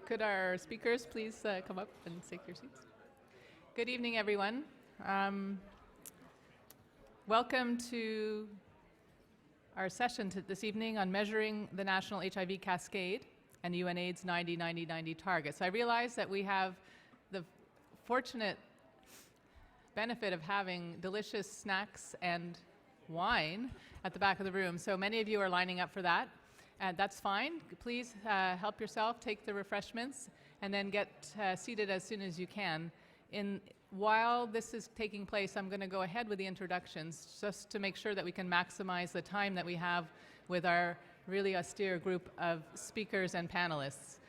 Could our speakers please come up and take your seats? Good evening, everyone. Welcome to our session this evening on measuring the National HIV Cascade and UNAIDS 90-90-90 targets. I realize that we have the fortunate benefit of having delicious snacks and wine at the back of the room, so many of you are lining up for that. That's fine. Please help yourself, take the refreshments, and then get seated as soon as you can. While this is taking place, I'm going to go ahead with the introductions just to make sure that we can maximize the time that we have with our really austere group of speakers and panelists.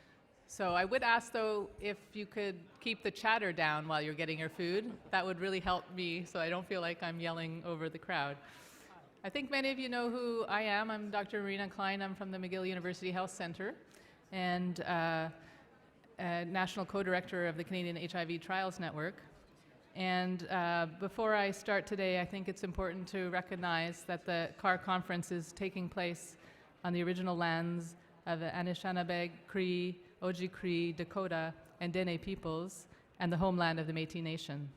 So I would ask, though, if you could keep the chatter down while you're getting your food. That would really help me so I don't feel like I'm yelling over the crowd. I think many of you know who I am. I'm Dr. Marina Klein. I'm from the McGill University Health Centre and National Co-Director of the Canadian HIV Trials Network. And before I start today, I think it's important to recognize that the CAHR conference is taking place on the original lands of the Anishinaabe, Cree, Oji-Cree, Dakota, and Dene peoples, and the homeland of the Métis Nation.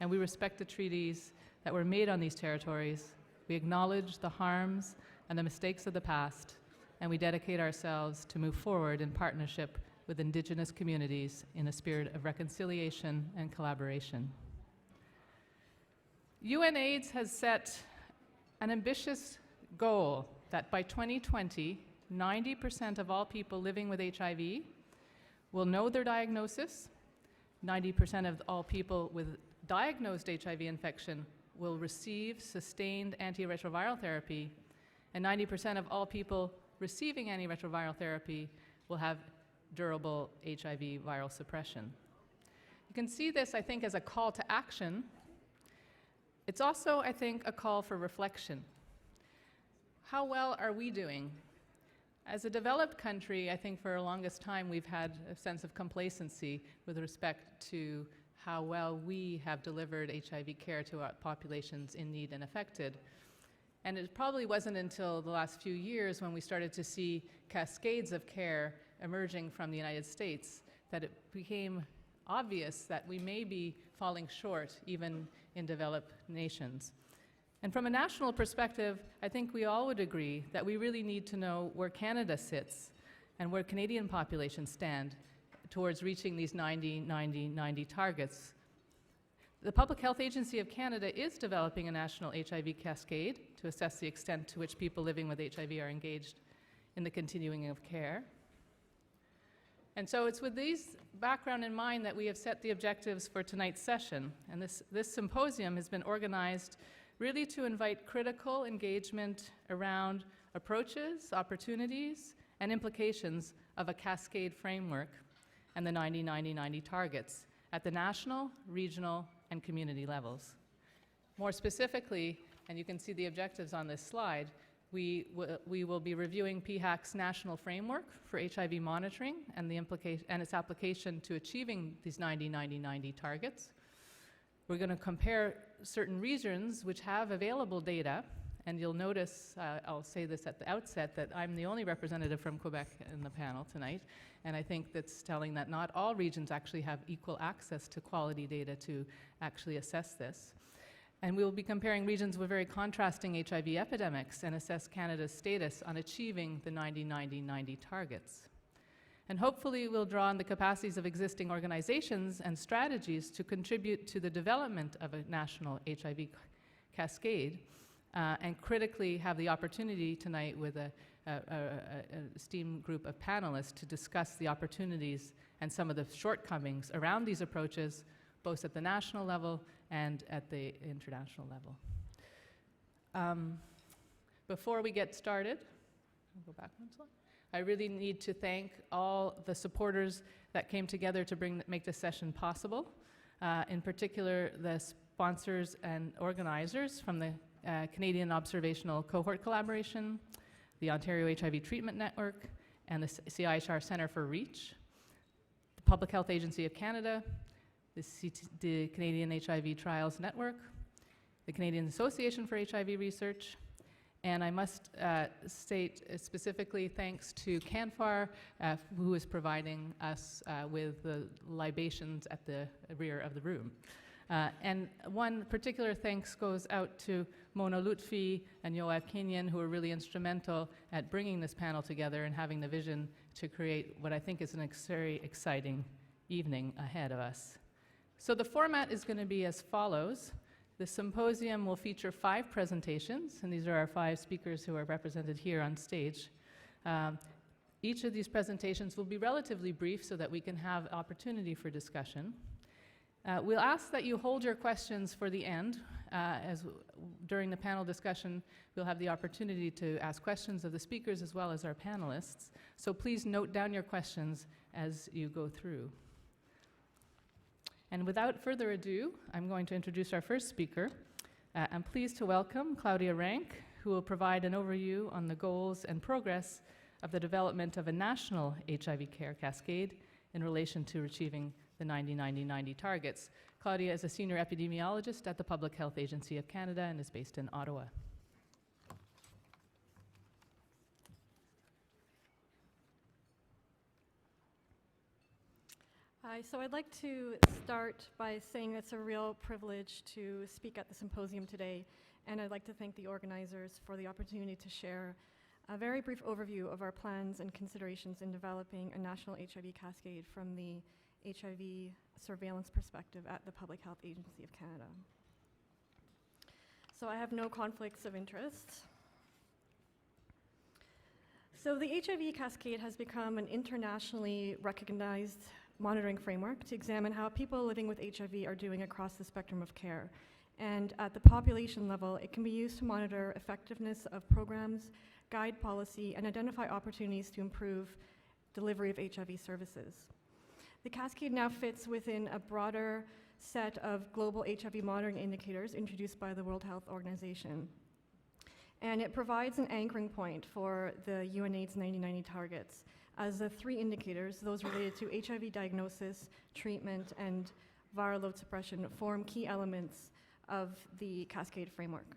And we respect the treaties that were made on these territories. We acknowledge the harms and the mistakes of the past, and we dedicate ourselves to move forward in partnership with Indigenous communities in a spirit of reconciliation and collaboration. UNAIDS has set an ambitious goal that by 2020, 90% of all people living with HIV will know their diagnosis, 90% of all people with diagnosed HIV infection will receive sustained antiretroviral therapy, and 90% of all people receiving antiretroviral therapy will have durable HIV viral suppression. You can see this, I think, as a call to action. It's also, I think, a call for reflection. How well are we doing? As a developed country, I think for the longest time we've had a sense of complacency with respect to how well we have delivered HIV care to our populations in need and affected. And it probably wasn't until the last few years when we started to see cascades of care emerging from the United States that it became obvious that we may be falling short even in developed nations. And from a national perspective, I think we all would agree that we really need to know where Canada sits and where Canadian populations stand towards reaching these 90-90-90 targets. The Public Health Agency of Canada is developing a national HIV cascade to assess the extent to which people living with HIV are engaged in the continuing of care. And so it's with these background in mind that we have set the objectives for tonight's session. And this symposium has been organized really to invite critical engagement around approaches, opportunities, and implications of a cascade framework and the 90-90-90 targets at the national, regional, and community levels. More specifically, and you can see the objectives on this slide, we will be reviewing PHAC's national framework for HIV monitoring and its application to achieving these 90-90-90 targets. We're going to compare certain regions which have available data, and you'll notice, I'll say this at the outset, that I'm the only representative from Quebec in the panel tonight, and I think that's telling that not all regions actually have equal access to quality data to actually assess this. And we will be comparing regions with very contrasting HIV epidemics and assess Canada's status on achieving the 90-90-90 targets. And hopefully we'll draw on the capacities of existing organizations and strategies to contribute to the development of a national HIV cascade, and critically have the opportunity tonight with an esteemed group of panelists to discuss the opportunities and some of the shortcomings around these approaches, both at the national level and at the international level. Before we get started, I'll go back one slide. I really need to thank all the supporters that came together to make this session possible. In particular, the sponsors and organizers from the Canadian Observational Cohort Collaboration, the Ontario HIV Treatment Network, and the CAHR Centre for REACH, the Public Health Agency of Canada, the Canadian HIV Trials Network, the Canadian Association for HIV Research, And I must state specifically thanks to CANFAR, who is providing us with the libations at the rear of the room. And one particular thanks goes out to Mona Lutfi and Yoav Kenyon, who are really instrumental at bringing this panel together and having the vision to create what I think is a very exciting evening ahead of us. So the format is going to be as follows. The symposium will feature 5 presentations, and these are our 5 speakers who are represented here on stage. Each of these presentations will be relatively brief so that we can have opportunity for discussion. We'll ask that you hold your questions for the end. As during the panel discussion, we'll have the opportunity to ask questions of the speakers as well as our panelists. So please note down your questions as you go through. And without further ado, I'm going to introduce our first speaker. I'm pleased to welcome Claudia Rank, who will provide an overview on the goals and progress of the development of a national HIV care cascade in relation to achieving the 90-90-90 targets. Claudia is a senior epidemiologist at the Public Health Agency of Canada and is based in Ottawa. Hi, so I'd like to start by saying it's a real privilege to speak at the symposium today, and I'd like to thank the organizers for the opportunity to share a very brief overview of our plans and considerations in developing a national HIV cascade from the HIV surveillance perspective at the Public Health Agency of Canada. So I have no conflicts of interest. So the HIV Cascade has become an internationally recognized monitoring framework to examine how people living with HIV are doing across the spectrum of care. And at the population level, it can be used to monitor effectiveness of programs, guide policy, and identify opportunities to improve delivery of HIV services. The Cascade now fits within a broader set of global HIV monitoring indicators introduced by the World Health Organization. And it provides an anchoring point for the UNAIDS 90-90 targets as the 3 indicators, those related to HIV diagnosis, treatment, and viral load suppression, form key elements of the Cascade framework.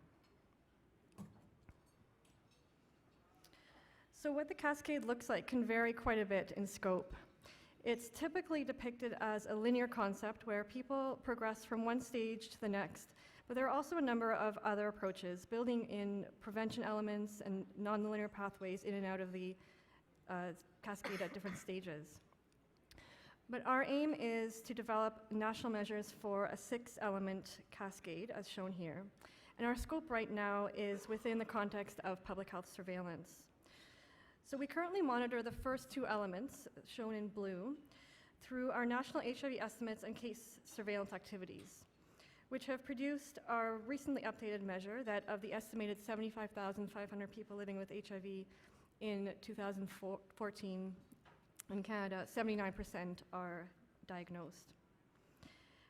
So what the Cascade looks like can vary quite a bit in scope. It's typically depicted as a linear concept where people progress from one stage to the next, but there are also a number of other approaches, building in prevention elements and non-linear pathways in and out of the cascade at different stages. But our aim is to develop national measures for a 6-element cascade, as shown here. And our scope right now is within the context of public health surveillance. So we currently monitor the first 2 elements, shown in blue, through our national HIV estimates and case surveillance activities, which have produced our recently updated measure that of the estimated 75,500 people living with HIV in 2014 in Canada, 79% are diagnosed.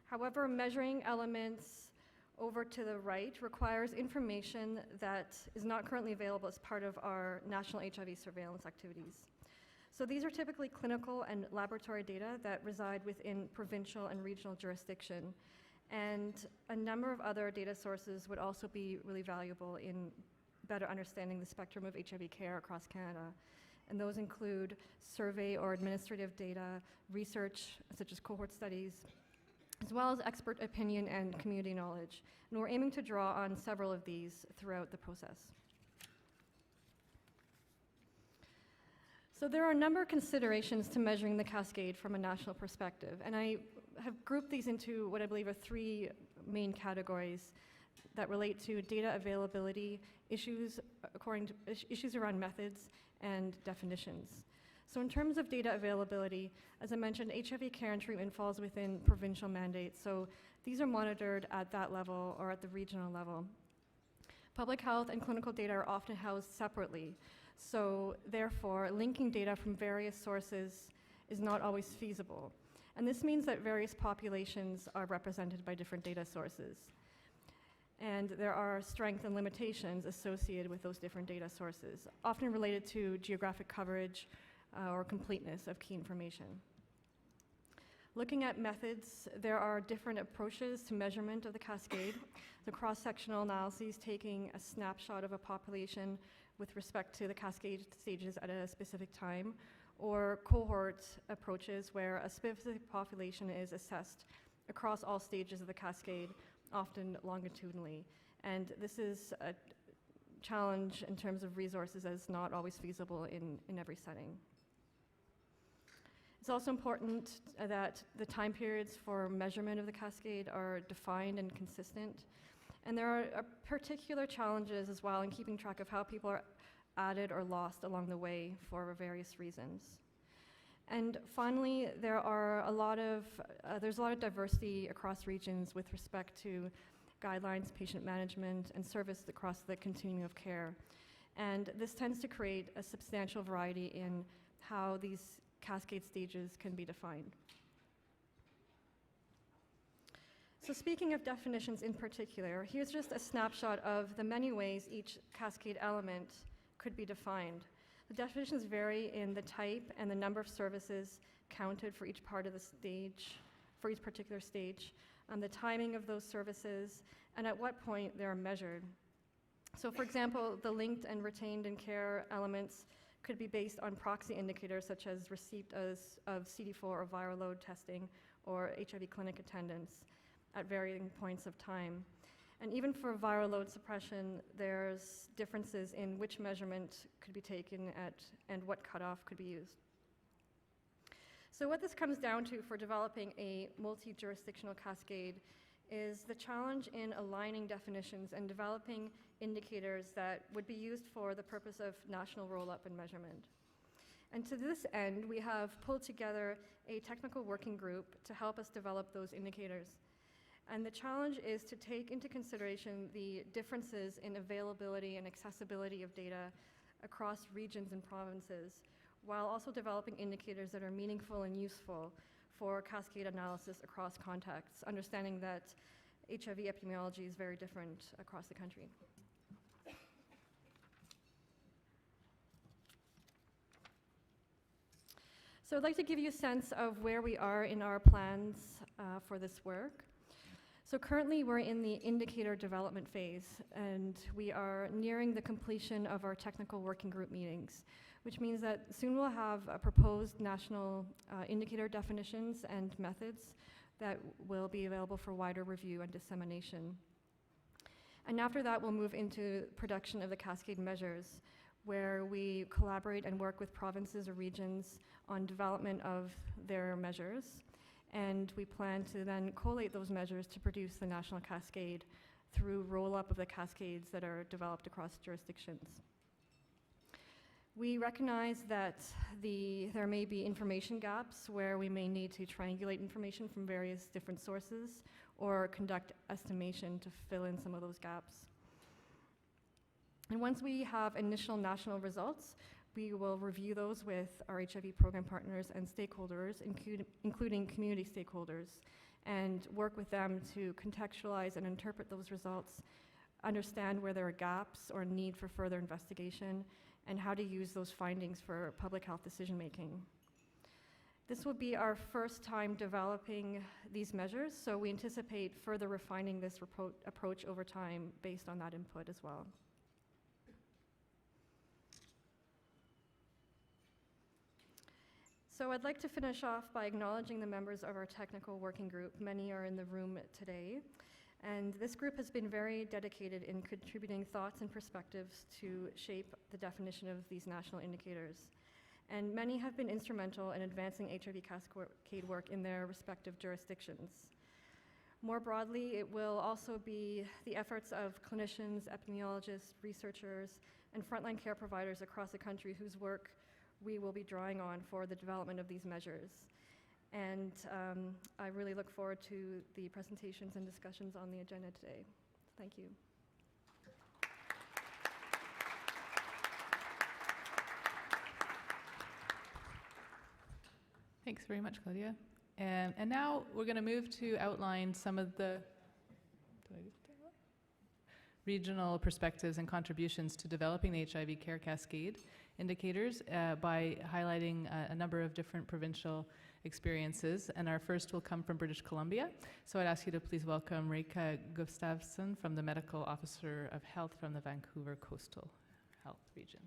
However, measuring elements over to the right requires information that is not currently available as part of our national HIV surveillance activities. So these are typically clinical and laboratory data that reside within provincial and regional jurisdiction. And a number of other data sources would also be really valuable in better understanding the spectrum of HIV care across Canada. And those include survey or administrative data, research such as cohort studies, as well as expert opinion and community knowledge. And we're aiming to draw on several of these throughout the process. So there are a number of considerations to measuring the cascade from a national perspective, and I have grouped these into what I believe are 3 main categories that relate to data availability, issues around methods, and definitions. So in terms of data availability, as I mentioned, HIV care and treatment falls within provincial mandates, so these are monitored at that level or at the regional level. Public health and clinical data are often housed separately, so therefore linking data from various sources is not always feasible. And this means that various populations are represented by different data sources. And there are strengths and limitations associated with those different data sources, often related to geographic coverage or completeness of key information. Looking at methods, there are different approaches to measurement of the cascade. The cross-sectional analyses taking a snapshot of a population with respect to the cascade stages at a specific time, or cohort approaches where a specific population is assessed across all stages of the cascade, often longitudinally. And this is a challenge in terms of resources, as not always feasible in every setting. It's also important that the time periods for measurement of the cascade are defined and consistent. And there are particular challenges as well in keeping track of how people are added or lost along the way for various reasons. And finally, there's a lot of diversity across regions with respect to guidelines, patient management, and service across the continuum of care. And this tends to create a substantial variety in how these cascade stages can be defined. So speaking of definitions in particular, here's just a snapshot of the many ways each cascade element could be defined. The definitions vary in the type and the number of services counted for each part of the stage, for each particular stage, the timing of those services, and at what point they're measured. So for example, the linked and retained in care elements could be based on proxy indicators such as receipt of CD4 or viral load testing or HIV clinic attendance at varying points of time. And even for viral load suppression, there's differences in which measurement could be taken at and what cutoff could be used. So what this comes down to for developing a multi-jurisdictional cascade is the challenge in aligning definitions and developing indicators that would be used for the purpose of national roll-up and measurement. And to this end, we have pulled together a technical working group to help us develop those indicators. And the challenge is to take into consideration the differences in availability and accessibility of data across regions and provinces, while also developing indicators that are meaningful and useful for cascade analysis across contexts, understanding that HIV epidemiology is very different across the country. So I'd like to give you a sense of where we are in our plans for this work. So currently we're in the indicator development phase, and we are nearing the completion of our technical working group meetings, which means that soon we'll have proposed national indicator definitions and methods that will be available for wider review and dissemination. And after that, we'll move into production of the cascade measures, where we collaborate and work with provinces or regions on development of their measures. And we plan to then collate those measures to produce the national cascade through roll-up of the cascades that are developed across jurisdictions. We recognize that there may be information gaps where we may need to triangulate information from various different sources or conduct estimation to fill in some of those gaps. And once we have initial national results, we will review those with our HIV program partners and stakeholders, including community stakeholders, and work with them to contextualize and interpret those results, understand where there are gaps or need for further investigation, and how to use those findings for public health decision making. This will be our first time developing these measures, so we anticipate further refining this approach over time based on that input as well. So I'd like to finish off by acknowledging the members of our technical working group. Many are in the room today. And this group has been very dedicated in contributing thoughts and perspectives to shape the definition of these national indicators. And many have been instrumental in advancing HIV Cascade work in their respective jurisdictions. More broadly, it will also be the efforts of clinicians, epidemiologists, researchers, and frontline care providers across the country whose work we will be drawing on for the development of these measures. And I really look forward to the presentations and discussions on the agenda today. Thank you. Thanks very much, Claudia. And now we're going to move to outline some of the regional perspectives and contributions to developing the HIV care cascade indicators by highlighting a number of different provincial experiences. And our first will come from British Columbia. So I'd ask you to please welcome Reka Gustafsson from the Medical Officer of Health from the Vancouver Coastal Health Region.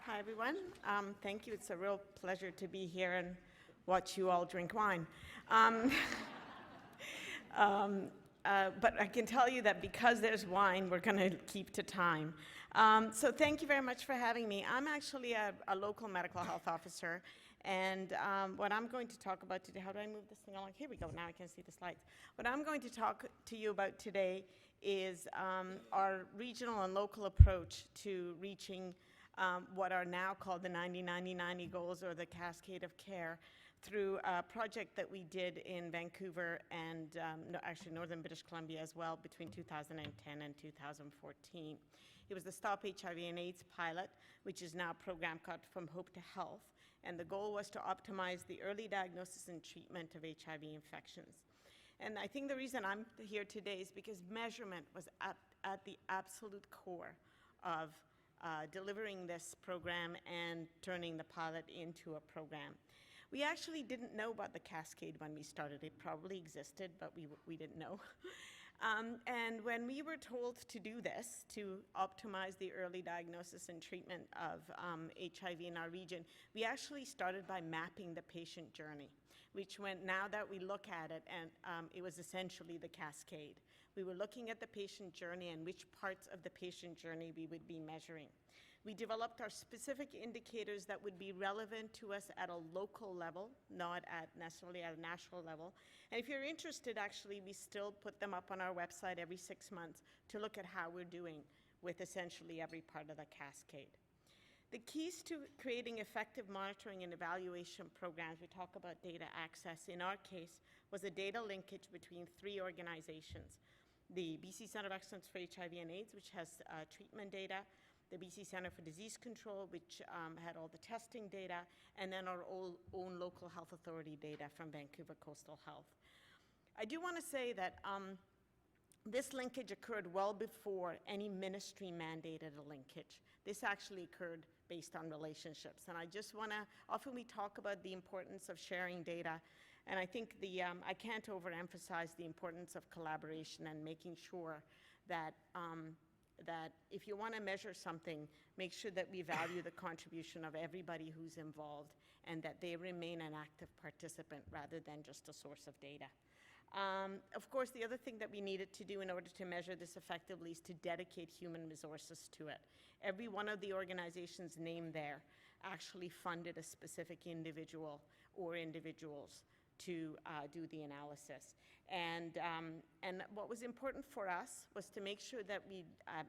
Hi, everyone. Thank you. It's a real pleasure to be here and watch you all drink wine. But I can tell you that because there's wine, we're going to keep to time. So thank you very much for having me. I'm actually a local medical health officer, and what I'm going to talk about today, how do I move this thing along? Here we go, now I can see the slides. What I'm going to talk to you about today is our regional and local approach to reaching what are now called the 90-90-90 goals, or the Cascade of Care, through a project that we did in Vancouver and actually northern British Columbia as well between 2010 and 2014. It was the Stop HIV and AIDS pilot, which is now a program called From Hope to Health, and the goal was to optimize the early diagnosis and treatment of HIV infections. And I think the reason I'm here today is because measurement was at the absolute core of delivering this program and turning the pilot into a program. We actually didn't know about the Cascade when we started. It probably existed, but we didn't know. And when we were told to do this, to optimize the early diagnosis and treatment of HIV in our region, we actually started by mapping the patient journey, which went, now that we look at it, and it was essentially the Cascade. We were looking at the patient journey and which parts of the patient journey we would be measuring. We developed our specific indicators that would be relevant to us at a local level, not necessarily at a national level. And if you're interested, actually, we still put them up on our website every 6 months to look at how we're doing with essentially every part of the Cascade. The keys to creating effective monitoring and evaluation programs, we talk about data access, in our case, was a data linkage between 3 organizations. The BC Centre of Excellence for HIV and AIDS, which has treatment data, the BC Centre for Disease Control, which had all the testing data, and then our own local health authority data from Vancouver Coastal Health. I do want to say that this linkage occurred well before any ministry mandated a linkage. This actually occurred based on relationships. And I just want to, often we talk about the importance of sharing data, and I think I can't overemphasize the importance of collaboration and making sure that that if you want to measure something, make sure that we value the contribution of everybody who's involved and that they remain an active participant rather than just a source of data. Of course, the other thing that we needed to do in order to measure this effectively is to dedicate human resources to it. Every one of the organizations named there actually funded a specific individual or individuals to do the analysis. And what was important for us was to make sure that we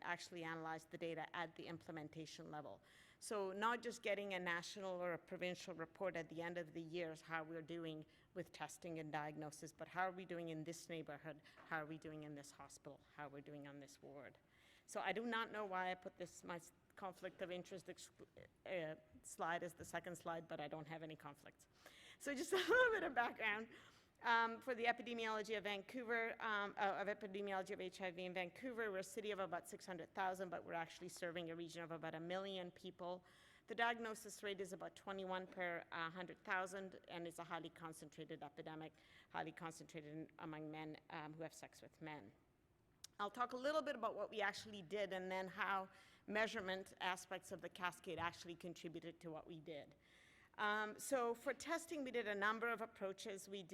actually analyzed the data at the implementation level. So not just getting a national or a provincial report at the end of the year how we're doing with testing and diagnosis, but how are we doing in this neighborhood? How are we doing in this hospital? How are we doing on this ward? So I do not know why I put this, my conflict of interest slide as the second slide, but I don't have any conflicts. So just a little bit of background. For the epidemiology of Vancouver, epidemiology of HIV in Vancouver, we're a city of about 600,000, but we're actually serving a region of about 1 million people. The diagnosis rate is about 21 per 100,000, and it's a highly concentrated epidemic, highly concentrated among men who have sex with men. I'll talk a little bit about what we actually did and then how measurement aspects of the Cascade actually contributed to what we did. So for testing, we did a number of approaches. We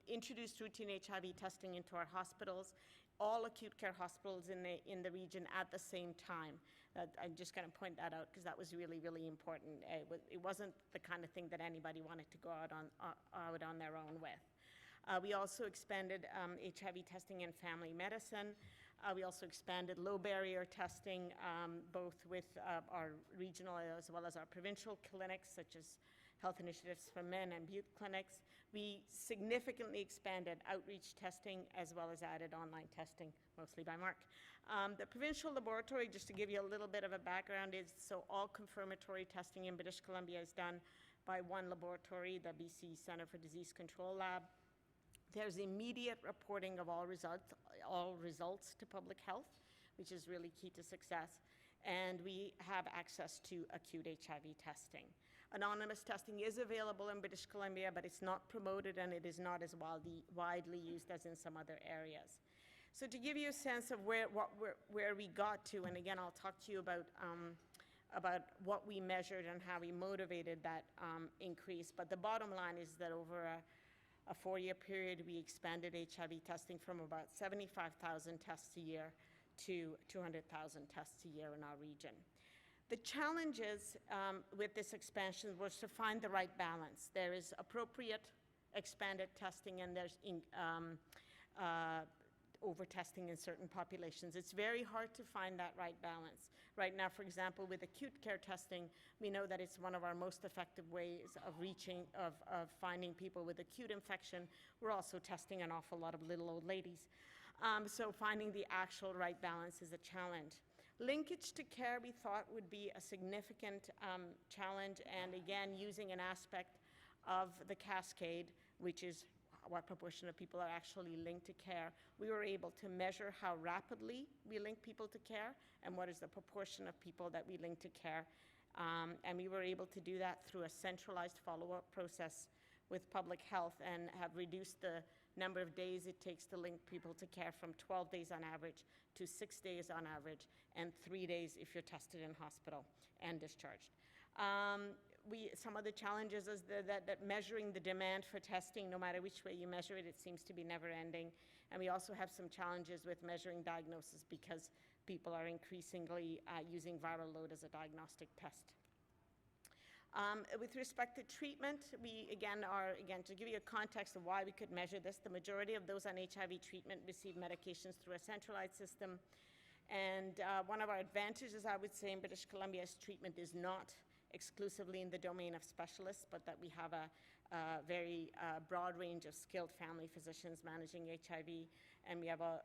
introduced routine HIV testing into our hospitals, all acute care hospitals in the region at the same time. I'm just going to point that out because that was really, really important. It wasn't the kind of thing that anybody wanted to go out on their own with. We also expanded HIV testing in family medicine. We also expanded low barrier testing, both with our regional as well as our provincial clinics, such as Health Initiatives for Men and Butte clinics. We significantly expanded outreach testing as well as added online testing, mostly by Mark. The provincial laboratory, just to give you a little bit of a background, is so all confirmatory testing in British Columbia is done by one laboratory, the BC Centre for Disease Control Lab. There's immediate reporting of all results to public health. which is really key to success. And we have access to acute HIV testing. Anonymous testing is available in British Columbia, but it's not promoted and it is not as widely used as in some other areas. So to give you a sense of where we got to, and again, I'll talk to you about what we measured and how we motivated that increase, but the bottom line is that over a 4-year period, we expanded HIV testing from about 75,000 tests a year to 200,000 tests a year in our region. The challenges with this expansion was to find the right balance. There is appropriate expanded testing and there's over-testing in certain populations. It's very hard to find that right balance. Right now, for example, with acute care testing, we know that it's one of our most effective ways of finding people with acute infection. We're also testing an awful lot of little old ladies. So finding the actual right balance is a challenge. Linkage to care, we thought, would be a significant challenge, and again, using an aspect of the cascade, which is what proportion of people are actually linked to care, we were able to measure how rapidly we link people to care and what is the proportion of people that we link to care. And we were able to do that through a centralized follow-up process with public health and have reduced the number of days it takes to link people to care from 12 days on average to 6 days on average, and 3 days if you're tested in hospital and discharged. Some of the challenges is that measuring the demand for testing, no matter which way you measure it, it seems to be never ending. And we also have some challenges with measuring diagnosis because people are increasingly using viral load as a diagnostic test. With respect to treatment, we again, to give you a context of why we could measure this, the majority of those on HIV treatment receive medications through a centralized system. And one of our advantages, I would say, in British Columbia is treatment is not exclusively in the domain of specialists, but that we have a very broad range of skilled family physicians managing HIV, and we have a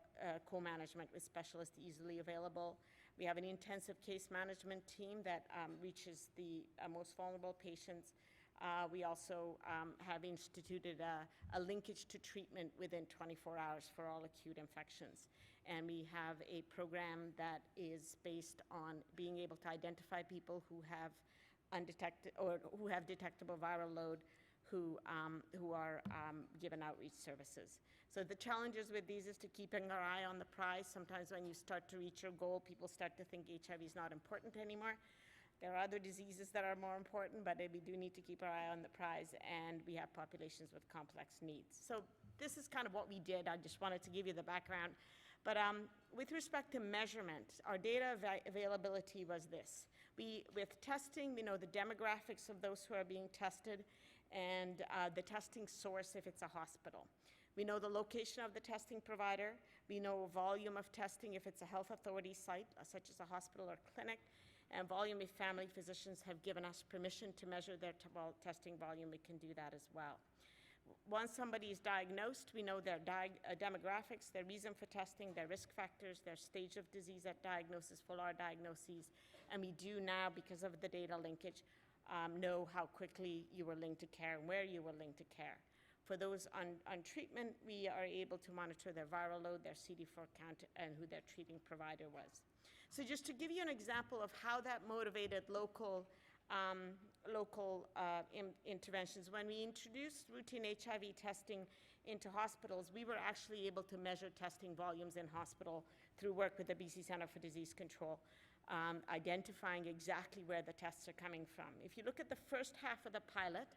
co-management with specialists easily available. We have an intensive case management team that reaches the most vulnerable patients. We also have instituted a linkage to treatment within 24 hours for all acute infections. And we have a program that is based on being able to identify people who have undetected or who have detectable viral load who are given outreach services. So the challenges with these is to keeping our eye on the prize. Sometimes when you start to reach your goal, people start to think HIV is not important anymore. There are other diseases that are more important, but we do need to keep our eye on the prize, and we have populations with complex needs. So this is kind of what we did. I just wanted to give you the background. But with respect to measurement, our data availability was this. With testing, we know the demographics of those who are being tested and the testing source if it's a hospital. We know the location of the testing provider. We know volume of testing if it's a health authority site, such as a hospital or clinic, and volume if family physicians have given us permission to measure their testing volume, we can do that as well. Once somebody is diagnosed, we know their demographics, their reason for testing, their risk factors, their stage of disease at diagnosis, full R diagnoses, and we do now, because of the data linkage, know how quickly you were linked to care and where you were linked to care. For those on treatment, we are able to monitor their viral load, their CD4 count, and who their treating provider was. So just to give you an example of how that motivated local interventions, when we introduced routine HIV testing into hospitals, we were actually able to measure testing volumes in hospital through work with the BC Centre for Disease Control, identifying exactly where the tests are coming from. If you look at the first half of the pilot,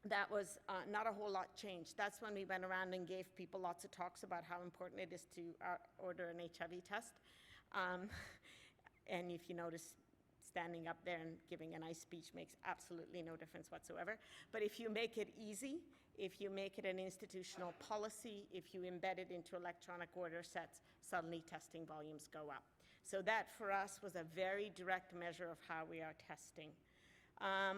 that was not a whole lot changed. That's when we went around and gave people lots of talks about how important it is to order an HIV test. And if you notice, standing up there and giving a nice speech makes absolutely no difference whatsoever. But if you make it easy, if you make it an institutional policy, if you embed it into electronic order sets, suddenly testing volumes go up. So that for us was a very direct measure of how we are testing.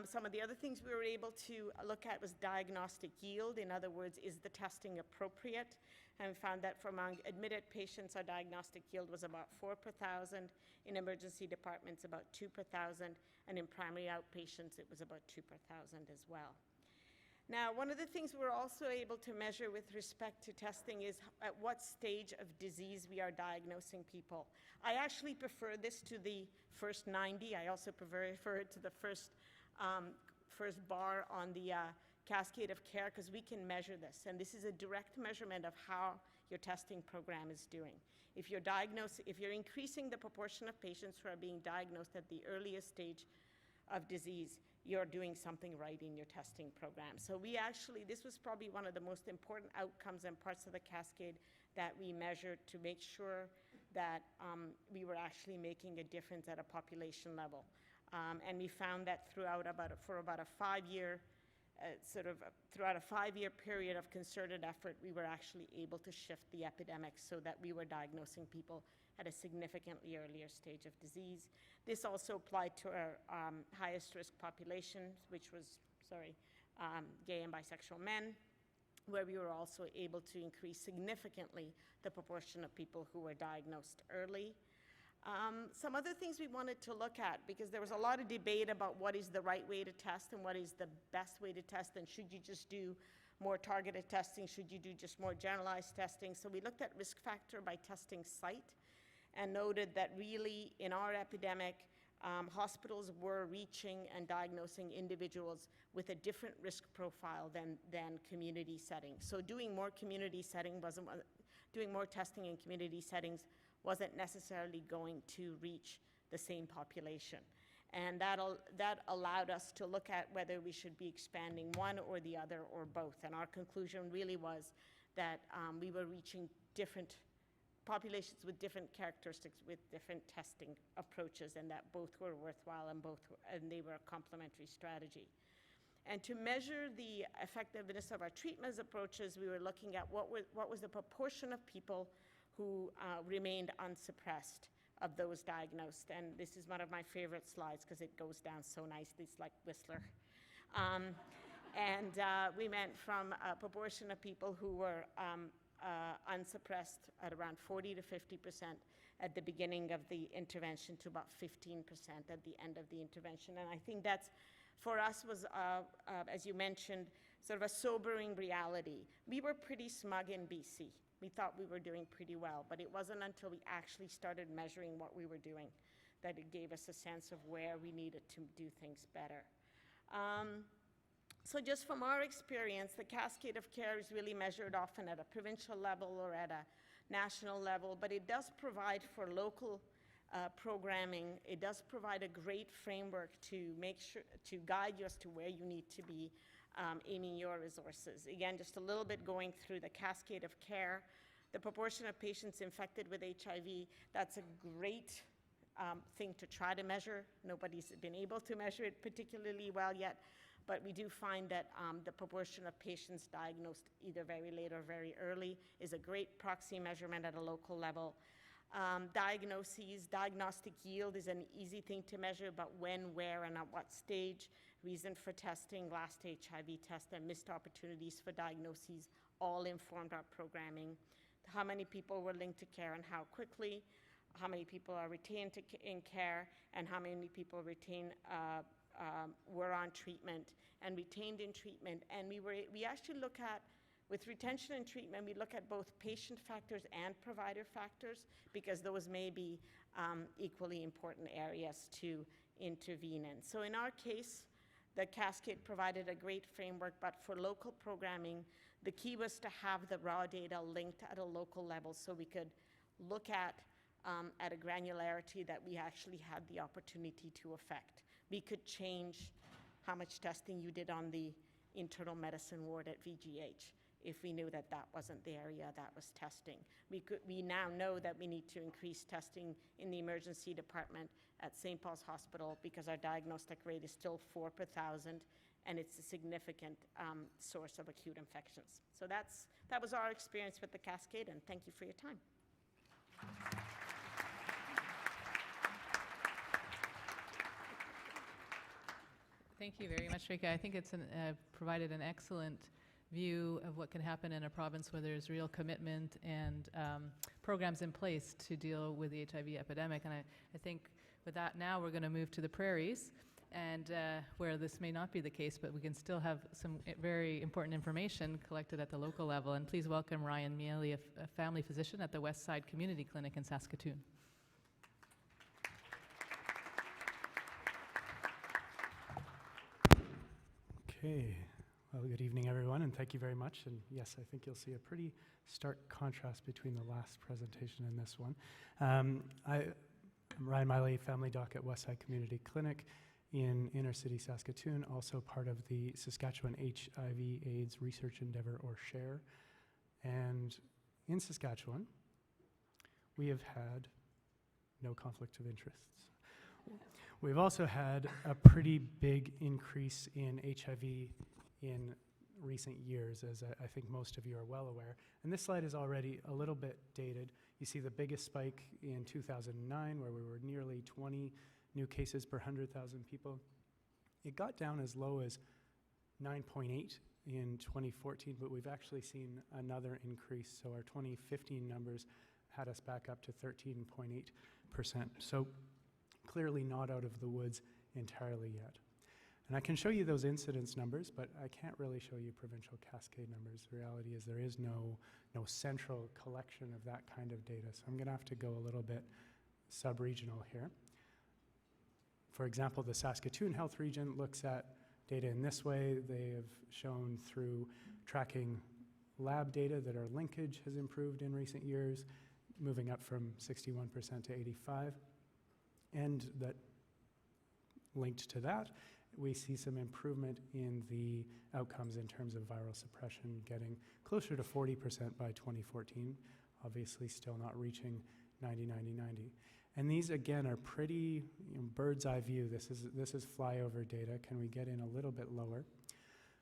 Some of the other things we were able to look at was diagnostic yield. In other words, is the testing appropriate? And we found that for among admitted patients, our diagnostic yield was about 4 per 1,000. In emergency departments, about 2 per 1,000. And in primary outpatients, it was about 2 per 1,000 as well. Now, one of the things we're also able to measure with respect to testing is at what stage of disease we are diagnosing people. I actually prefer this to the first 90. I also prefer it to the first bar on the cascade of care, because we can measure this. And this is a direct measurement of how your testing program is doing. If you're increasing the proportion of patients who are being diagnosed at the earliest stage of disease, you're doing something right in your testing program. So this was probably one of the most important outcomes and parts of the cascade that we measured to make sure that we were actually making a difference at a population level. And we found that throughout a 5-year period of concerted effort, we were actually able to shift the epidemic so that we were diagnosing people at a significantly earlier stage of disease. This also applied to our highest risk population, which was, gay and bisexual men, where we were also able to increase significantly the proportion of people who were diagnosed early. Some other things we wanted to look at, because there was a lot of debate about what is the right way to test and what is the best way to test, and should you just do more targeted testing, should you do just more generalized testing. So we looked at risk factor by testing site and noted that really in our epidemic, hospitals were reaching and diagnosing individuals with a different risk profile than community settings. So doing more testing in community settings wasn't necessarily going to reach the same population. And that allowed us to look at whether we should be expanding one or the other or both. And our conclusion really was that we were reaching different populations with different characteristics, with different testing approaches, and that both were worthwhile and they were a complementary strategy. And to measure the effectiveness of our treatment approaches, we were looking at what was the proportion of people who remained unsuppressed of those diagnosed. And this is one of my favorite slides because it goes down so nicely. It's like Whistler. We went from a proportion of people who were unsuppressed at around 40 to 50% at the beginning of the intervention to about 15% at the end of the intervention. And I think that's, for us, was, as you mentioned, sort of a sobering reality. We were pretty smug in BC. We thought we were doing pretty well, but it wasn't until we actually started measuring what we were doing that it gave us a sense of where we needed to do things better. So just from our experience, the cascade of care is really measured often at a provincial level or at a national level, but it does provide for local programming. It does provide a great framework to make sure, to guide you as to where you need to be aiming your resources. Again, just a little bit going through the cascade of care. The proportion of patients infected with HIV, that's a great thing to try to measure. Nobody's been able to measure it particularly well yet, but we do find that the proportion of patients diagnosed either very late or very early is a great proxy measurement at a local level. Diagnostic yield is an easy thing to measure, but when, where, and at what stage. Reason for testing, last HIV test, and missed opportunities for diagnoses all informed our programming. How many people were linked to care and how quickly, how many people are retained in care, and how many people were on treatment and retained in treatment. And we actually look at, with retention and treatment, we look at both patient factors and provider factors, because those may be equally important areas to intervene in. So in our case, the Cascade provided a great framework, but for local programming, the key was to have the raw data linked at a local level so we could look at a granularity that we actually had the opportunity to affect. We could change how much testing you did on the internal medicine ward at VGH if we knew that that wasn't the area that was testing. We now know that we need to increase testing in the emergency department at St. Paul's Hospital because our diagnostic rate is still 4 per 1,000, and it's a significant source of acute infections. So that was our experience with the Cascade, and thank you for your time. Thank you very much, Rika. I think it's provided an excellent view of what can happen in a province where there's real commitment and programs in place to deal with the HIV epidemic. And I think with that now we're going to move to the prairies. and where this may not be the case, but we can still have some very important information collected at the local level. And please welcome Ryan Miley, a family physician at the Westside Community Clinic in Saskatoon. Okay, well, good evening, everyone, and thank you very much. And yes, I think you'll see a pretty stark contrast between the last presentation and this one. I'm Ryan Miley, family doc at Westside Community Clinic in inner city Saskatoon, also part of the Saskatchewan HIV/AIDS Research Endeavour, or SHARE. And in Saskatchewan, we have had no conflict of interests. We've also had a pretty big increase in HIV in recent years, as I think most of you are well aware. And this slide is already a little bit dated. You see the biggest spike in 2009, where we were nearly 20 new cases per 100,000 people. It got down as low as 9.8 in 2014, but we've actually seen another increase. So our 2015 numbers had us back up to 13.8%. So clearly not out of the woods entirely yet. And I can show you those incidence numbers, but I can't really show you provincial cascade numbers. The reality is there is no central collection of that kind of data. So I'm going to have to go a little bit sub-regional here. For example, the Saskatoon Health Region looks at data in this way. They have shown through tracking lab data that our linkage has improved in recent years, moving up from 61% to 85%. And that linked to that, we see some improvement in the outcomes in terms of viral suppression, getting closer to 40% by 2014, obviously still not reaching 90-90-90. And these, again, are pretty bird's eye view. This is flyover data. Can we get in a little bit lower?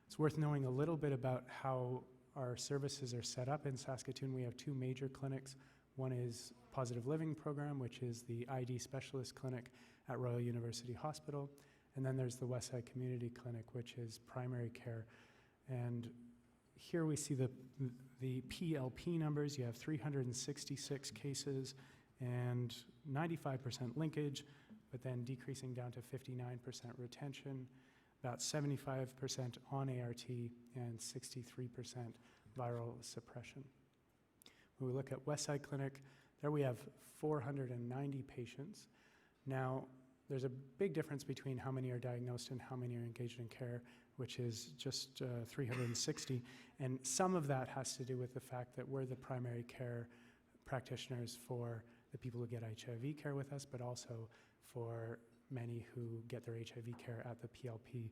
It's worth knowing a little bit about how our services are set up in Saskatoon. We have two major clinics. One is Positive Living Program, which is the ID Specialist Clinic at Royal University Hospital. And then there's the Westside Community Clinic, which is primary care. And here we see the PLP numbers. You have 366 cases and 95% linkage, but then decreasing down to 59% retention, about 75% on ART, and 63% viral suppression. When we look at Westside Clinic, there we have 490 patients. Now, there's a big difference between how many are diagnosed and how many are engaged in care, which is just 360. And some of that has to do with the fact that we're the primary care practitioners for the people who get HIV care with us, but also for many who get their HIV care at the PLP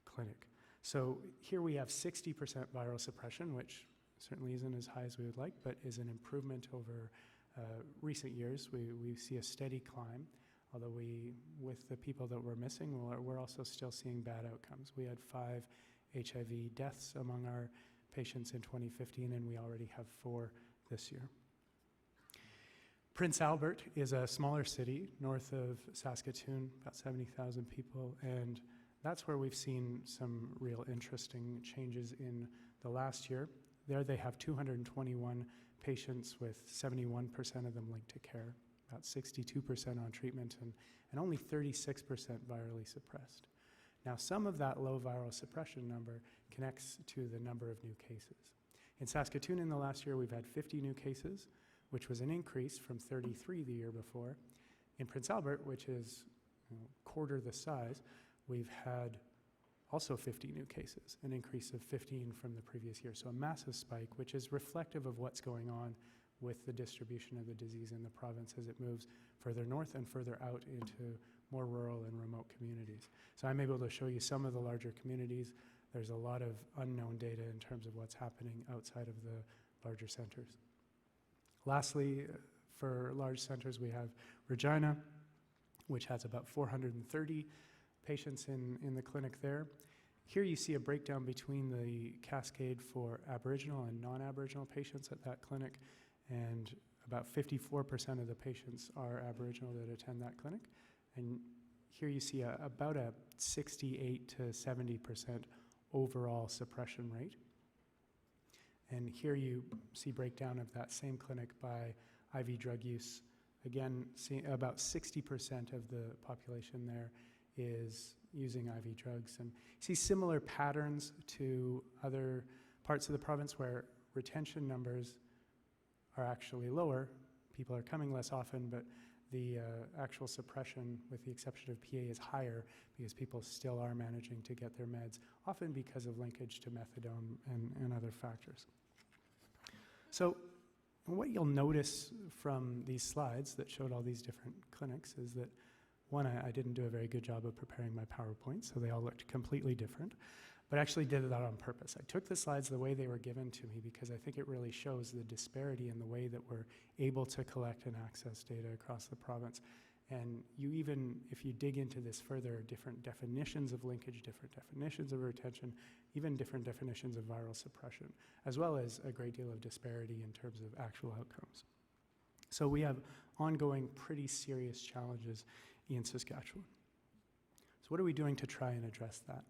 clinic. So here we have 60% viral suppression, which certainly isn't as high as we would like, but is an improvement over recent years. We see a steady climb, although with the people that we're missing, we're also still seeing bad outcomes. We had 5 HIV deaths among our patients in 2015, and we already have 4 this year. Prince Albert is a smaller city north of Saskatoon, about 70,000 people, and that's where we've seen some real interesting changes in the last year. There they have 221 patients with 71% of them linked to care, about 62% on treatment, and only 36% virally suppressed. Now, some of that low viral suppression number connects to the number of new cases. In Saskatoon in the last year, we've had 50 new cases, which was an increase from 33 the year before. In Prince Albert, which is quarter the size, we've had also 50 new cases, an increase of 15 from the previous year. So a massive spike, which is reflective of what's going on with the distribution of the disease in the province as it moves further north and further out into more rural and remote communities. So I'm able to show you some of the larger communities. There's a lot of unknown data in terms of what's happening outside of the larger centers. Lastly, for large centers, we have Regina, which has about 430 patients in the clinic there. Here you see a breakdown between the cascade for Aboriginal and non-Aboriginal patients at that clinic, and about 54% of the patients are Aboriginal that attend that clinic. And here you see about a 68 to 70% overall suppression rate. And here you see breakdown of that same clinic by IV drug use. Again, about 60% of the population there is using IV drugs. And see similar patterns to other parts of the province where retention numbers are actually lower. People are coming less often, but the actual suppression, with the exception of PA, is higher because people still are managing to get their meds, often because of linkage to methadone and other factors. So what you'll notice from these slides that showed all these different clinics is that, one, I didn't do a very good job of preparing my PowerPoint, so they all looked completely different, but I actually did that on purpose. I took the slides the way they were given to me because I think it really shows the disparity in the way that we're able to collect and access data across the province. And you even, if you dig into this further, different definitions of linkage, different definitions of retention, even different definitions of viral suppression, as well as a great deal of disparity in terms of actual outcomes. So we have ongoing, pretty serious challenges in Saskatchewan. So what are we doing to try and address that?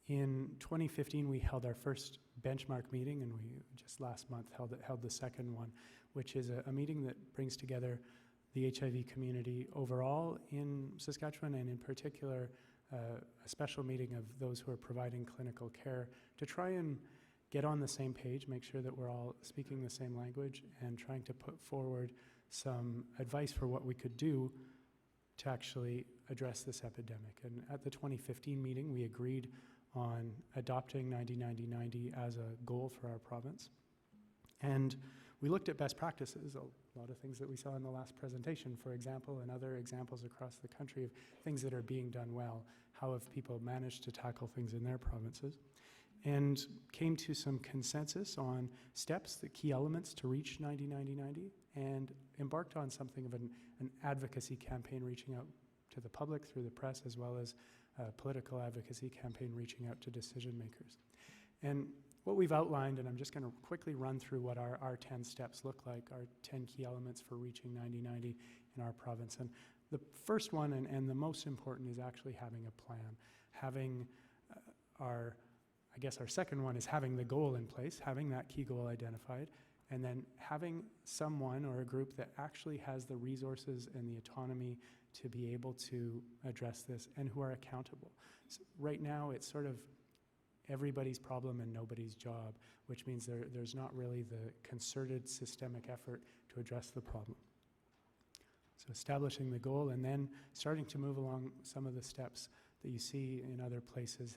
In 2015, we held our first benchmark meeting, and we just last month held the second one, which is a meeting that brings together the HIV community overall in Saskatchewan, and in particular, a special meeting of those who are providing clinical care to try and get on the same page, make sure that we're all speaking the same language, and trying to put forward some advice for what we could do to actually address this epidemic. And at the 2015 meeting, we agreed on adopting 90-90-90 as a goal for our province. And we looked at best practices, a lot of things that we saw in the last presentation, for example, and other examples across the country of things that are being done well. How have people managed to tackle things in their provinces? And came to some consensus on steps, the key elements to reach 90-90-90, and embarked on something of an advocacy campaign reaching out to the public through the press, as well as a political advocacy campaign reaching out to decision makers. And what we've outlined, and I'm just going to quickly run through what our 10 steps look like, our 10 key elements for reaching 90-90 in our province. And the first one, and the most important, is actually having a plan. Having our second one is having the goal in place, having that key goal identified, and then having someone or a group that actually has the resources and the autonomy to be able to address this and who are accountable. So right now, it's sort of everybody's problem and nobody's job, which means there's not really the concerted systemic effort to address the problem. So establishing the goal and then starting to move along some of the steps that you see in other places.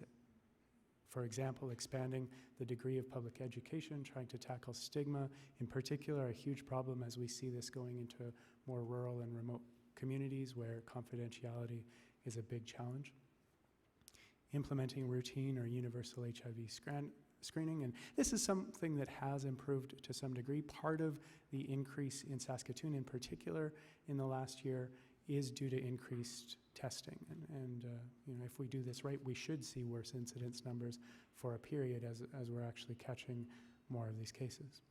For example, expanding the degree of public education, trying to tackle stigma, in particular, a huge problem as we see this going into more rural and remote communities where confidentiality is a big challenge. Implementing routine or universal HIV screening, and this is something that has improved to some degree. Part of the increase in Saskatoon in particular in the last year is due to increased testing, and you know, if we do this right, we should see worse incidence numbers for a period as we're actually catching more of these cases.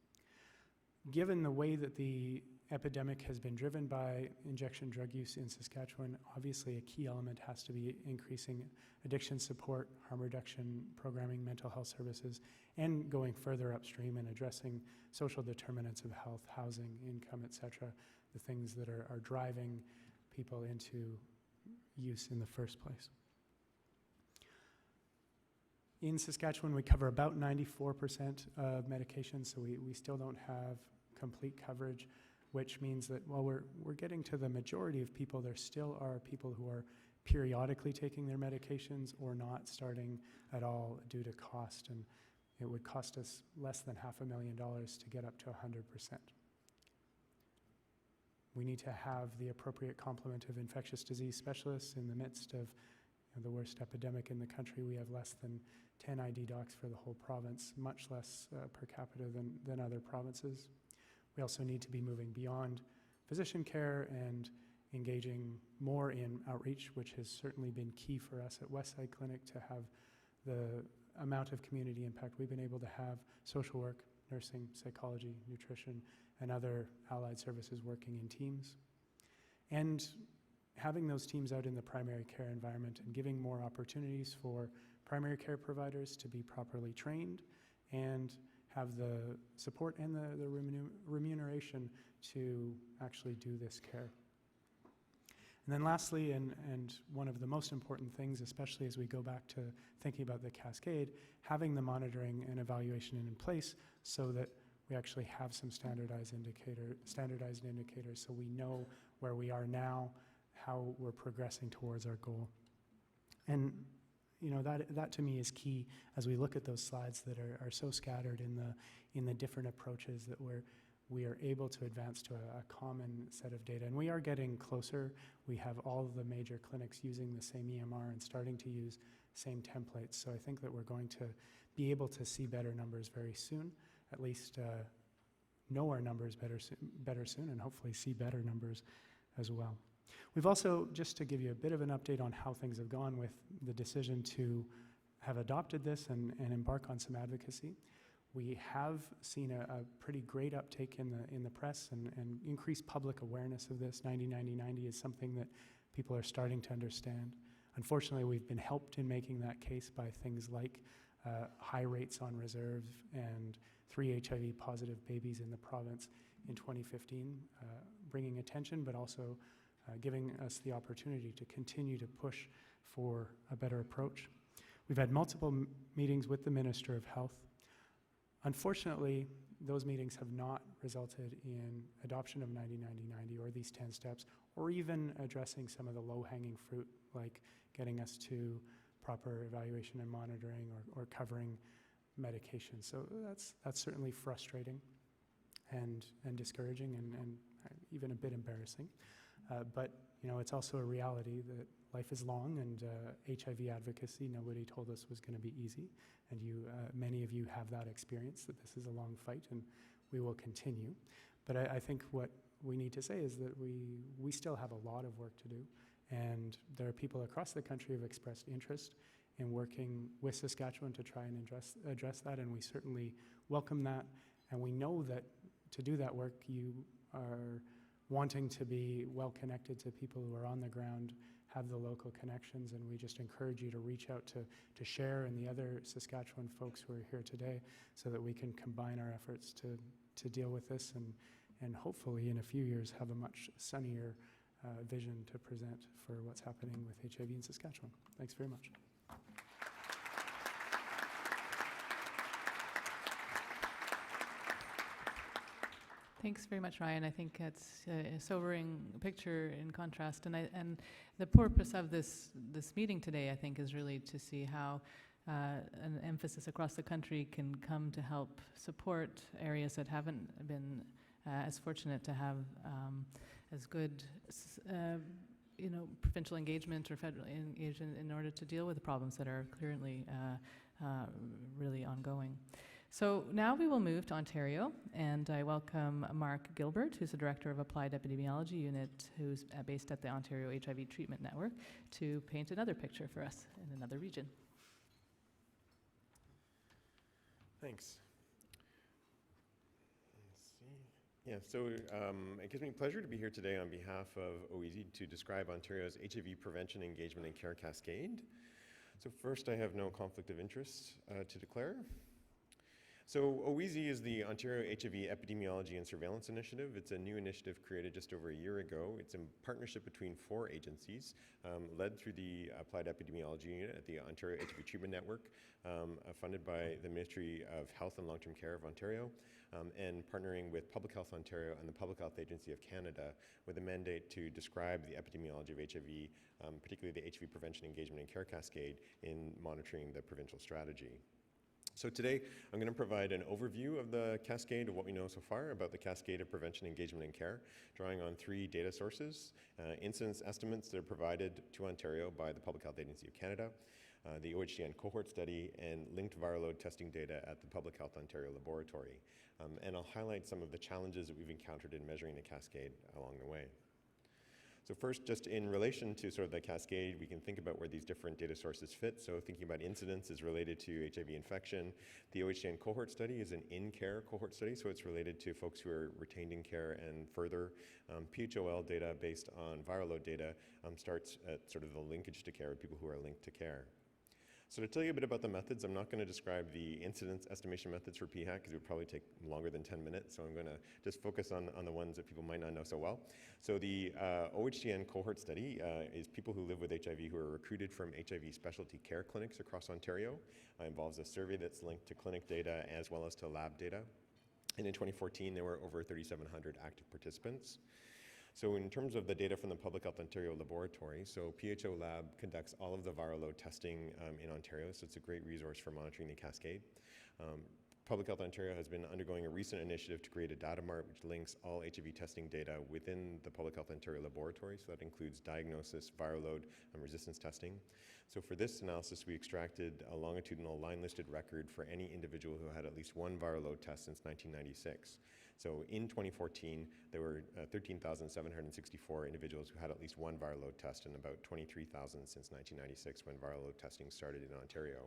Given the way that the epidemic has been driven by injection drug use in Saskatchewan, obviously a key element has to be increasing addiction support, harm reduction programming, mental health services, and going further upstream and addressing social determinants of health, housing, income, etc., the things that are driving people into use in the first place. In Saskatchewan, we cover about 94% of medications, so we still don't have complete coverage, which means that while we're getting to the majority of people, there still are people who are periodically taking their medications or not starting at all due to cost, and it would cost us less than $500,000 to get up to 100%. We need to have the appropriate complement of infectious disease specialists in the midst of the worst epidemic in the country. We have less than 10 ID docs for the whole province, much less per capita than other provinces. We also need to be moving beyond physician care and engaging more in outreach, which has certainly been key for us at Westside Clinic to have the amount of community impact we've been able to have. Social work, nursing, psychology, nutrition, and other allied services working in teams. And having those teams out in the primary care environment and giving more opportunities for primary care providers to be properly trained and have the support and the remuneration to actually do this care. And then lastly, and one of the most important things, especially as we go back to thinking about the cascade, having the monitoring and evaluation in place so that we actually have some standardized indicators so we know where we are now, how we're progressing towards our goal. And that to me is key as we look at those slides that are so scattered in the different approaches that we are able to advance to a common set of data. And we are getting closer. We have all of the major clinics using the same EMR and starting to use same templates. So I think that we're going to be able to see better numbers very soon, at least know our numbers better soon, and hopefully see better numbers as well. We've also, just to give you a bit of an update on how things have gone with the decision to have adopted this and embark on some advocacy. We have seen a pretty great uptake in the press and increased public awareness of this. 90-90-90 is something that people are starting to understand. Unfortunately, we've been helped in making that case by things like high rates on reserve and 3 HIV positive babies in the province in 2015, bringing attention, but also giving us the opportunity to continue to push for a better approach. We've had multiple meetings with the Minister of Health. Unfortunately, those meetings have not resulted in adoption of 90-90-90 or these 10 steps, or even addressing some of the low-hanging fruit, like getting us to proper evaluation and monitoring or covering medication. So that's certainly frustrating and discouraging and even a bit embarrassing. But it's also a reality that life is long, and HIV advocacy, nobody told us was going to be easy. And many of you have that experience, that this is a long fight, and we will continue. But I think what we need to say is that we still have a lot of work to do. And there are people across the country who have expressed interest in working with Saskatchewan to try and address that, and we certainly welcome that. And we know that to do that work, you are wanting to be well connected to people who are on the ground, have the local connections, and we just encourage you to reach out to Cher and the other Saskatchewan folks who are here today so that we can combine our efforts to deal with this and hopefully in a few years have a much sunnier vision to present for what's happening with HIV in Saskatchewan. Thanks very much. Thanks very much, Ryan. I think it's a sobering picture in contrast, and the purpose of this meeting today, I think, is really to see how an emphasis across the country can come to help support areas that haven't been as fortunate to have as good, provincial engagement or federal engagement in order to deal with the problems that are currently really ongoing. So now we will move to Ontario, and I welcome Mark Gilbert, who's the Director of Applied Epidemiology Unit, who's based at the Ontario HIV Treatment Network, to paint another picture for us in another region. Thanks. Let's see. Yeah, so it gives me pleasure to be here today on behalf of OEZ to describe Ontario's HIV prevention, engagement, and care cascade. So first, I have no conflict of interest to declare. So OEZ is the Ontario HIV Epidemiology and Surveillance Initiative. It's a new initiative created just over a year ago. It's in partnership between 4 agencies, led through the Applied Epidemiology Unit at the Ontario HIV Treatment Network, funded by the Ministry of Health and Long-Term Care of Ontario, and partnering with Public Health Ontario and the Public Health Agency of Canada with a mandate to describe the epidemiology of HIV, particularly the HIV prevention, engagement, and care cascade in monitoring the provincial strategy. So today, I'm going to provide an overview of the cascade of what we know so far about the cascade of prevention, engagement, and care, drawing on 3 data sources, incidence estimates that are provided to Ontario by the Public Health Agency of Canada, the OHCN cohort study, and linked viral load testing data at the Public Health Ontario laboratory. And I'll highlight some of the challenges that we've encountered in measuring the cascade along the way. So first, just in relation to sort of the cascade, we can think about where these different data sources fit. So thinking about incidence is related to HIV infection. The OHCN cohort study is an in-care cohort study, so it's related to folks who are retained in care and further. PHOL data based on viral load data starts at sort of the linkage to care, people who are linked to care. So to tell you a bit about the methods, I'm not going to describe the incidence estimation methods for PHAC because it would probably take longer than 10 minutes. So I'm going to just focus on the ones that people might not know so well. So the OHCN cohort study is people who live with HIV who are recruited from HIV specialty care clinics across Ontario. Involves a survey that's linked to clinic data as well as to lab data. And in 2014, there were over 3,700 active participants. So in terms of the data from the Public Health Ontario laboratory, so PHO Lab conducts all of the viral load testing in Ontario, so it's a great resource for monitoring the cascade. Public Health Ontario has been undergoing a recent initiative to create a data mart which links all HIV testing data within the Public Health Ontario laboratory, so that includes diagnosis, viral load, and resistance testing. So for this analysis, we extracted a longitudinal line-listed record for any individual who had at least one viral load test since 1996. So in 2014, there were 13,764 individuals who had at least one viral load test and about 23,000 since 1996 when viral load testing started in Ontario.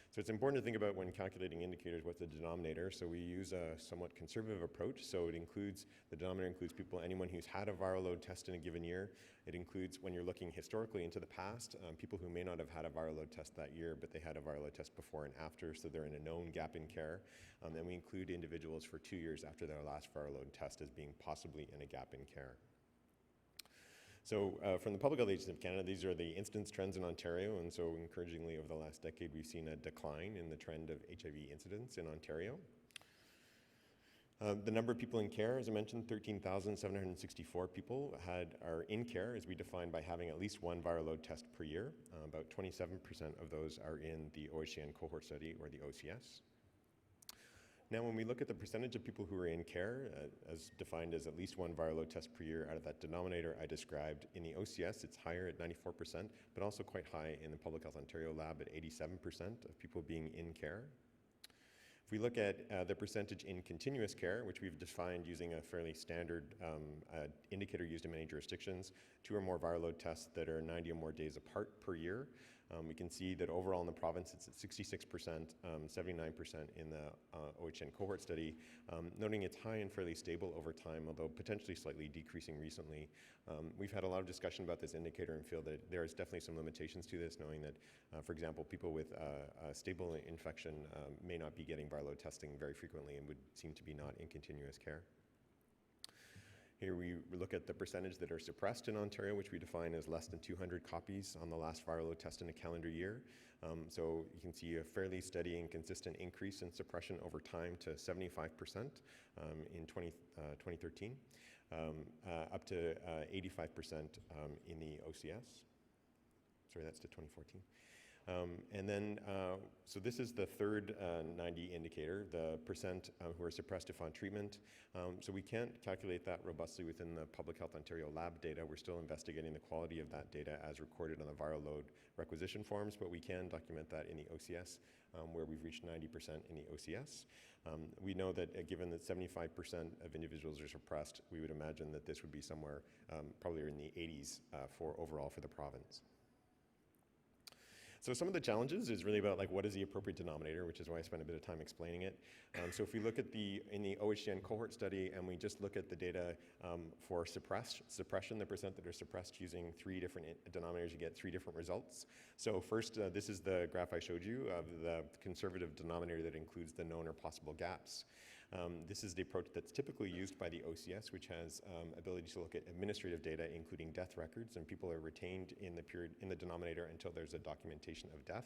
So it's important to think about when calculating indicators what's the denominator. So we use a somewhat conservative approach. So it includes, the denominator includes anyone who's had a viral load test in a given year. It includes, when you're looking historically into the past, people who may not have had a viral load test that year, but they had a viral load test before and after, so they're in a known gap in care. And we include individuals for 2 years after their last viral load test as being possibly in a gap in care. So from the Public Health Agency of Canada, these are the incidence trends in Ontario, and so encouragingly over the last decade, we've seen a decline in the trend of HIV incidence in Ontario. The number of people in care, as I mentioned, 13,764 people are in care, as we define by having at least one viral load test per year. About 27% of those are in the OHCN cohort study, or the OCS. Now, when we look at the percentage of people who are in care, as defined as at least one viral load test per year out of that denominator I described, in the OCS, it's higher at 94%, but also quite high in the Public Health Ontario lab at 87% of people being in care. If we look at the percentage in continuous care, which we've defined using a fairly standard indicator used in many jurisdictions, 2 or more viral load tests that are 90 or more days apart per year, we can see that overall in the province it's at 66%, 79% in the OHN cohort study, noting it's high and fairly stable over time, although potentially slightly decreasing recently. We've had a lot of discussion about this indicator and feel that there is definitely some limitations to this, knowing that, for example, people with a stable infection may not be getting viral load testing very frequently and would seem to be not in continuous care. Here we look at the percentage that are suppressed in Ontario, which we define as less than 200 copies on the last viral load test in a calendar year. So you can see a fairly steady and consistent increase in suppression over time to 75% in 2013, up to 85% in the OCS. Sorry, that's to 2014. So this is the third 90 indicator, the percent who are suppressed if on treatment. So we can't calculate that robustly within the Public Health Ontario lab data. We're still investigating the quality of that data as recorded on the viral load requisition forms, but we can document that in the OCS, where we've reached 90% in the OCS. We know that given that 75% of individuals are suppressed, we would imagine that this would be somewhere probably in the 80s for overall for the province. So some of the challenges is really about what is the appropriate denominator, which is why I spent a bit of time explaining it. So if we look at in the OHCN cohort study and we just look at the data for suppression, the percent that are suppressed using 3 different denominators, you get 3 different results. So first, this is the graph I showed you of the conservative denominator that includes the known or possible gaps. This is the approach that's typically used by the OCS, which has ability to look at administrative data, including death records, and people are retained in the denominator until there's a documentation of death.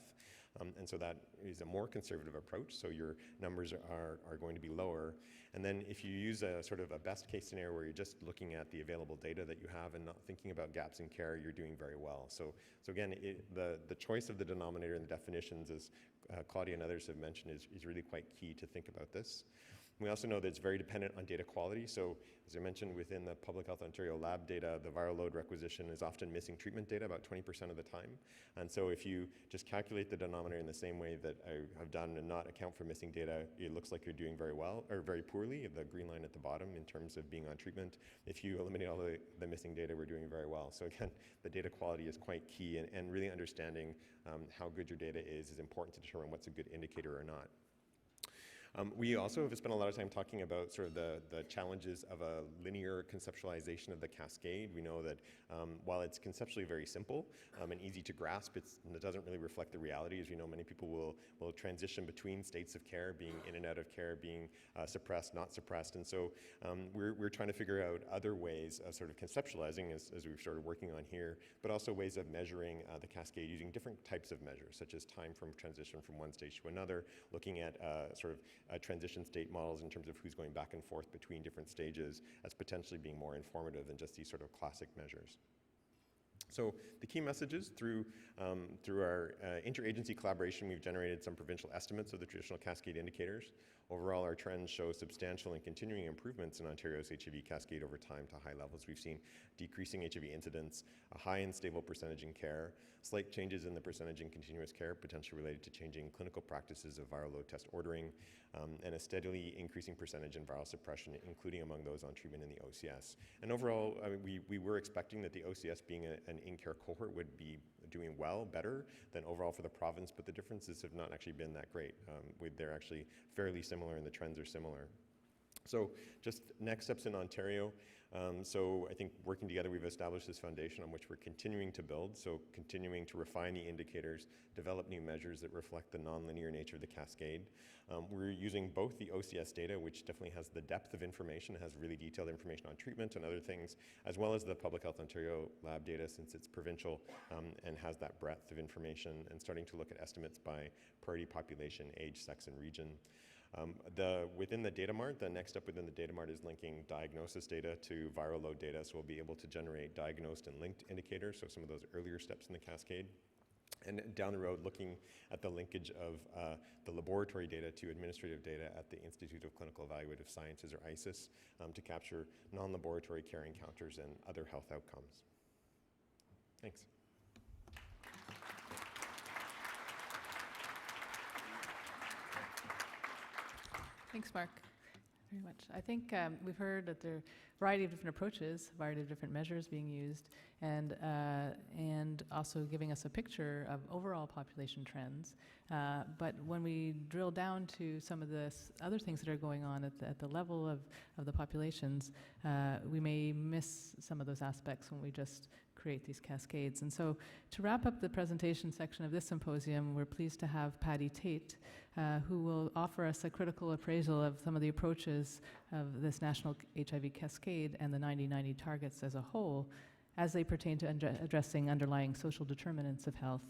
And so that is a more conservative approach, so your numbers are going to be lower. And then if you use a sort of a best case scenario where you're just looking at the available data that you have and not thinking about gaps in care, you're doing very well. So again, the choice of the denominator and the definitions, as Claudia and others have mentioned, is really quite key to think about this. We also know that it's very dependent on data quality. So as I mentioned, within the Public Health Ontario lab data, the viral load requisition is often missing treatment data about 20% of the time. And so if you just calculate the denominator in the same way that I have done and not account for missing data, it looks like you're doing very well, or very poorly, the green line at the bottom in terms of being on treatment. If you eliminate all the missing data, we're doing very well. So again, the data quality is quite key, and really understanding how good your data is important to determine what's a good indicator or not. We also have spent a lot of time talking about sort of the challenges of a linear conceptualization of the cascade. We know that while it's conceptually very simple and easy to grasp, it doesn't really reflect the reality. As you know, many people will transition between states of care, being in and out of care, being suppressed, not suppressed. And so we're trying to figure out other ways of sort of conceptualizing, as we've started working on here, but also ways of measuring the cascade using different types of measures, such as time from transition from one stage to another, looking at sort of transition state models in terms of who's going back and forth between different stages as potentially being more informative than just these sort of classic measures. So the key messages through our interagency collaboration, we've generated some provincial estimates of the traditional cascade indicators. Overall, our trends show substantial and continuing improvements in Ontario's HIV cascade over time to high levels. We've seen decreasing HIV incidence, a high and stable percentage in care, slight changes in the percentage in continuous care, potentially related to changing clinical practices of viral load test ordering, and a steadily increasing percentage in viral suppression, including among those on treatment in the OCS. And overall, I mean, we were expecting that the OCS, being an in-care cohort, would be doing well, better than overall for the province, but the differences have not actually been that great. They're actually fairly similar, and the trends are similar. So just next steps in Ontario. So I think working together, we've established this foundation on which we're continuing to build. So continuing to refine the indicators, develop new measures that reflect the nonlinear nature of the cascade. We're using both the OCS data, which definitely has the depth of information, has really detailed information on treatment and other things, as well as the Public Health Ontario lab data, since it's provincial and has that breadth of information, and starting to look at estimates by priority population, age, sex, and region. Within the data mart, the next step within the data mart is linking diagnosis data to viral load data, so we'll be able to generate diagnosed and linked indicators, so some of those earlier steps in the cascade. And down the road, looking at the linkage of the laboratory data to administrative data at the Institute of Clinical Evaluative Sciences, or ICES, to capture non-laboratory care encounters and other health outcomes. Thanks. Thanks, Mark, very much. I think we've heard that there are a variety of different approaches, a variety of different measures being used, and also giving us a picture of overall population trends. But when we drill down to some of the other things that are going on at the level of the populations, we may miss some of those aspects when we just create these cascades. And so to wrap up the presentation section of this symposium, we're pleased to have Patty Tate, who will offer us a critical appraisal of some of the approaches of this national HIV cascade and the 90/90 targets as a whole, as they pertain to addressing underlying social determinants of health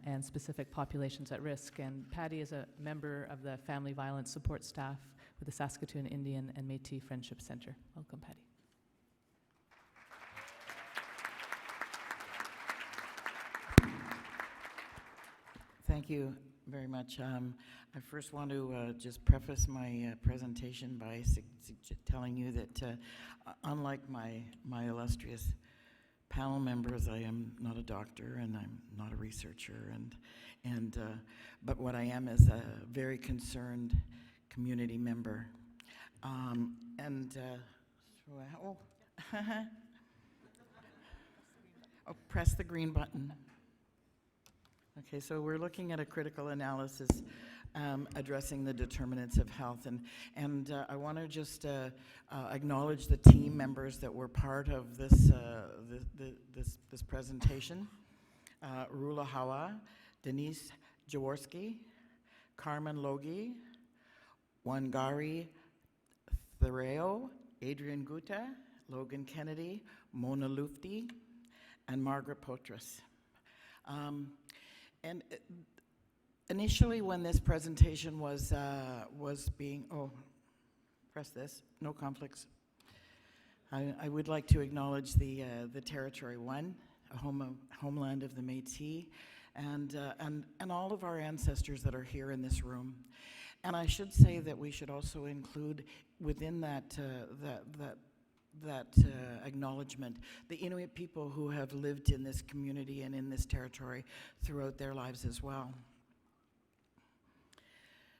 and specific populations at risk. And Patty is a member of the Family Violence Support Staff with the Saskatoon Indian and Métis Friendship Centre. Welcome, Patty. Thank you very much. I first want to just preface my presentation by telling you that unlike my illustrious panel members, I am not a doctor and I'm not a researcher, but what I am is a very concerned community member. Press the green button. Okay, so we're looking at a critical analysis addressing the determinants of health, and I want to just acknowledge the team members that were part of this this presentation. Rula Hawa, Denise Jaworski, Carmen Logie, Wangari Thereo, Adrian Guta, Logan Kennedy, Mona Lufti, and Margaret Potras. And initially, when this presentation was being, press this, no conflicts. I would like to acknowledge the Territory 1, a homeland of the Métis, and all of our ancestors that are here in this room. And I should say that we should also include within that acknowledgement the Inuit people who have lived in this community and in this territory throughout their lives as well.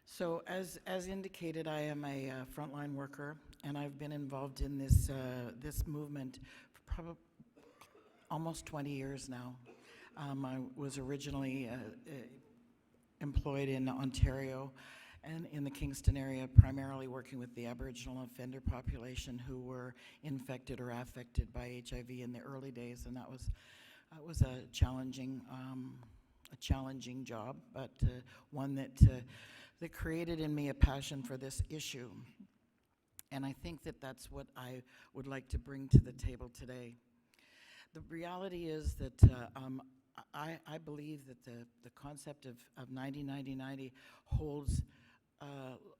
So as indicated, I am a frontline worker, and I've been involved in this movement for probably almost 20 years now. I was originally employed in Ontario, and in the Kingston area, primarily working with the Aboriginal offender population who were infected or affected by HIV in the early days, and that was a challenging job, but one that created in me a passion for this issue. And I think that that's what I would like to bring to the table today. The reality is that I believe that the concept of 90-90-90 holds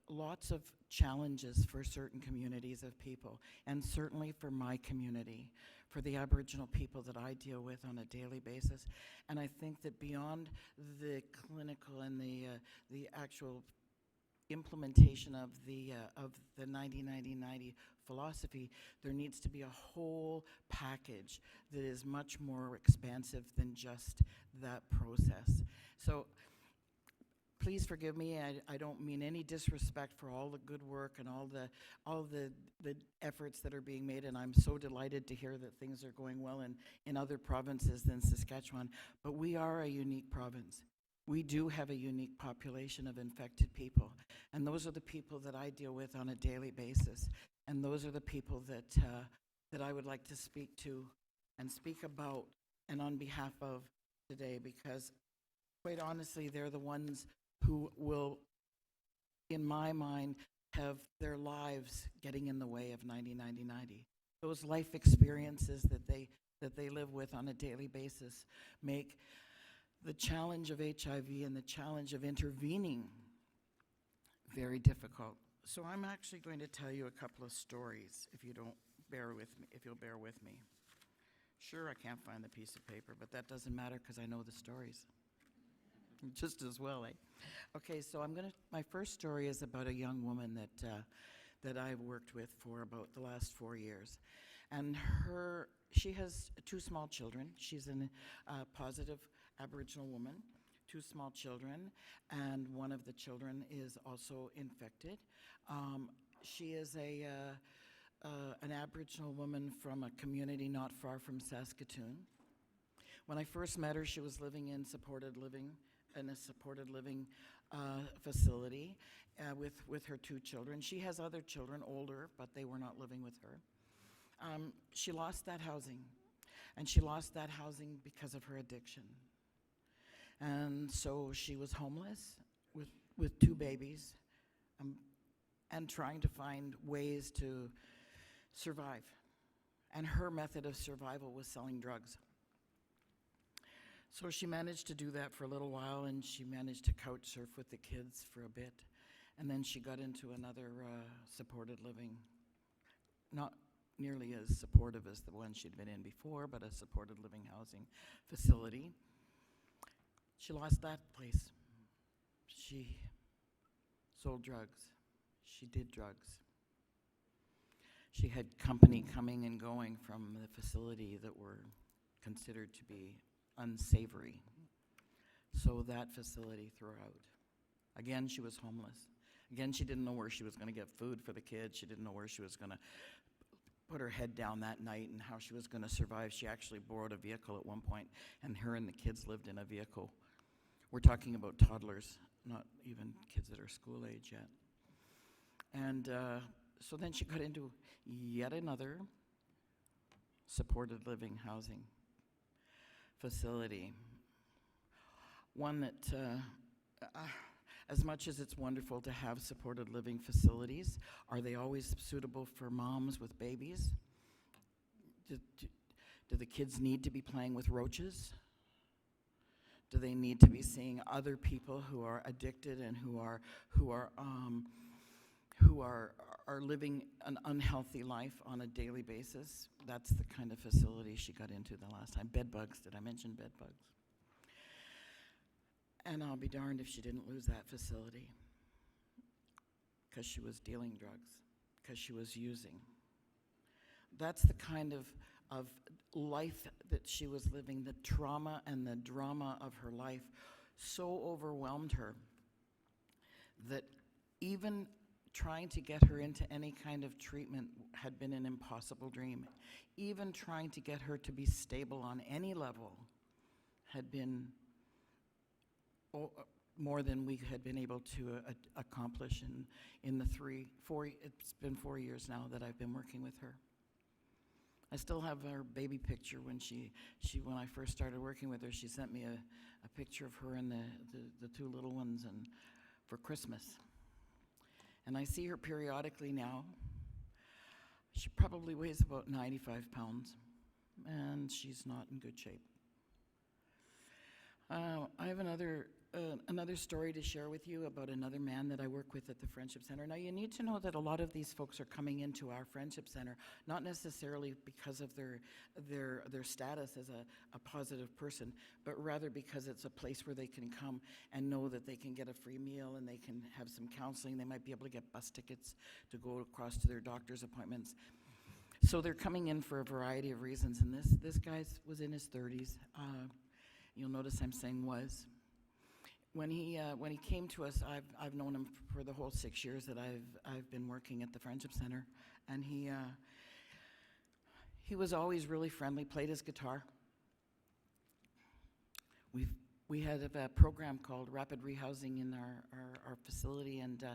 lots of challenges for certain communities of people, and certainly for my community, for the Aboriginal people that I deal with on a daily basis. And I think that beyond the clinical and the actual implementation of the 90-90-90 philosophy, there needs to be a whole package that is much more expansive than just that process. So please forgive me, I don't mean any disrespect for all the good work and all the efforts that are being made, and I'm so delighted to hear that things are going well in other provinces than Saskatchewan, but we are a unique province. We do have a unique population of infected people, and those are the people that I deal with on a daily basis, and those are the people that I would like to speak to and speak about and on behalf of today, because quite honestly, they're the ones who will, in my mind, have their lives getting in the way of 90-90-90. Those life experiences that they live with on a daily basis make the challenge of HIV and the challenge of intervening very difficult. So I'm actually going to tell you a couple of stories, if you'll bear with me. Sure, I can't find the piece of paper, but that doesn't matter because I know the stories just as well, eh? Okay, so my first story is about a young woman that I've worked with for about the last 4 years. And she has 2 small children. She's a positive Aboriginal woman, 2 small children, and one of the children is also infected. She is an Aboriginal woman from a community not far from Saskatoon. When I first met her, she was living in a supported living facility with her 2 children. She has other children, older, but they were not living with her. She lost that housing, and she lost that housing because of her addiction. And so she was homeless with 2 babies and trying to find ways to survive. And her method of survival was selling drugs. So she managed to do that for a little while, and she managed to couch surf with the kids for a bit. And then she got into another supported living, not nearly as supportive as the one she'd been in before, but a supported living housing facility. She lost that place. She sold drugs. She did drugs. She had company coming and going from the facility that were considered to be unsavory. So that facility threw her out. Again, she was homeless. Again, she didn't know where she was going to get food for the kids. She didn't know where she was going to put her head down that night and how she was going to survive. She actually borrowed a vehicle at one point, and her and the kids lived in a vehicle. We're talking about toddlers, not even kids that are school age yet. And so then she got into yet another supported living housing facility. One that, as much as it's wonderful to have supported living facilities, are they always suitable for moms with babies? Do the kids need to be playing with roaches? Do they need to be seeing other people who are addicted and who are living an unhealthy life on a daily basis? That's the kind of facility she got into the last time. Bed bugs, did I mention bed bugs? And I'll be darned if she didn't lose that facility because she was dealing drugs, because she was using. That's the kind of life that she was living. The trauma and the drama of her life so overwhelmed her that even trying to get her into any kind of treatment had been an impossible dream. Even trying to get her to be stable on any level had been more than we had been able to accomplish in the it's been 4 years now that I've been working with her. I still have her baby picture when when I first started working with her. She sent me a picture of her and the two little ones for Christmas. And I see her periodically now. She probably weighs about 95 pounds, and she's not in good shape. I have another story to share with you about another man that I work with at the Friendship Center. Now, you need to know that a lot of these folks are coming into our Friendship Center, not necessarily because of their status as a positive person, but rather because it's a place where they can come and know that they can get a free meal and they can have some counseling. They might be able to get bus tickets to go across to their doctor's appointments. So they're coming in for a variety of reasons, and this guy was in his 30s. You'll notice I'm saying was. When he came to us, I've known him for the whole 6 years that I've been working at the Friendship Center, and he was always really friendly. Played his guitar. We had a program called Rapid Rehousing in our facility, and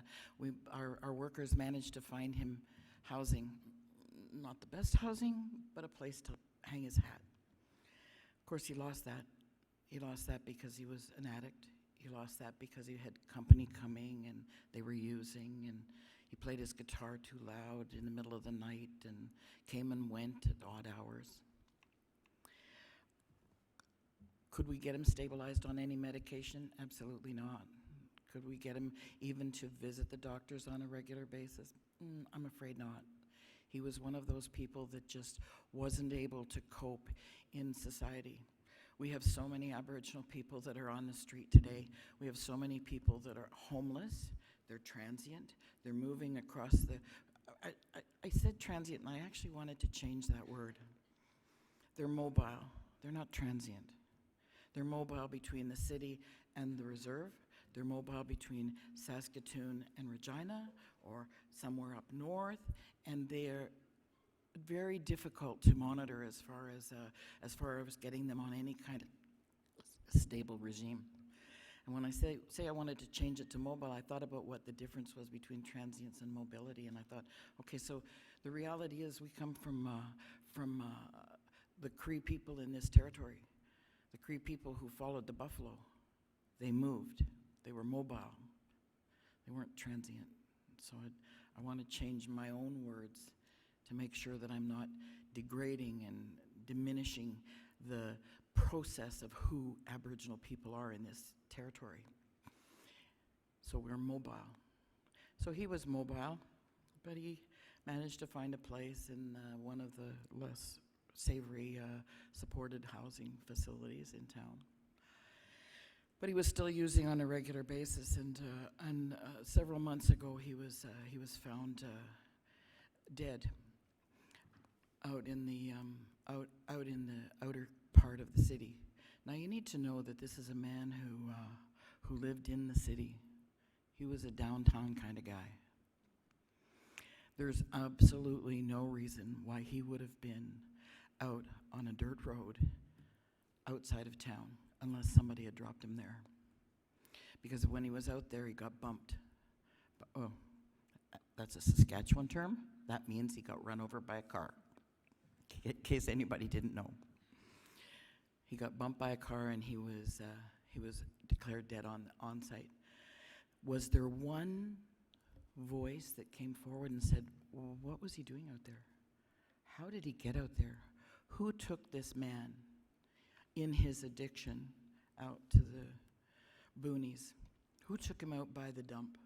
our workers managed to find him housing. Not the best housing, but a place to hang his hat. Of course, he lost that. He lost that because he was an addict. He lost that because he had company coming and they were using, and he played his guitar too loud in the middle of the night and came and went at odd hours. Could we get him stabilized on any medication? Absolutely not. Could we get him even to visit the doctors on a regular basis? I'm afraid not. He was one of those people that just wasn't able to cope in society. We have so many Aboriginal people that are on the street today. We have so many people that are homeless. They're transient. They're moving across the... I said transient, and I actually wanted to change that word. They're mobile. They're not transient. They're mobile between the city and the reserve. They're mobile between Saskatoon and Regina, or somewhere up north, and they're very difficult to monitor as far as getting them on any kind of stable regime. And when I say I wanted to change it to mobile, I thought about what the difference was between transience and mobility, and I thought, okay, so the reality is we come from the Cree people in this territory, the Cree people who followed the buffalo. They moved. They were mobile. They weren't transient. So I want to change my own words to make sure that I'm not degrading and diminishing the process of who Aboriginal people are in this territory. So we're mobile. So he was mobile, but he managed to find a place in one of the less savory supported housing facilities in town. But he was still using on a regular basis, and several months ago he was found dead out in the outer part of the city. Now you need to know that this is a man who lived in the city. He was a downtown kind of guy. There's absolutely no reason why he would have been out on a dirt road outside of town unless somebody had dropped him there. Because when he was out there, he got bumped. Oh, that's a Saskatchewan term. That means he got run over by a car, in case anybody didn't know. He got bumped by a car and he was declared dead on site. Was there one voice that came forward and said, well, what was he doing out there? How did he get out there? Who took this man in his addiction out to the boonies? Who took him out by the dump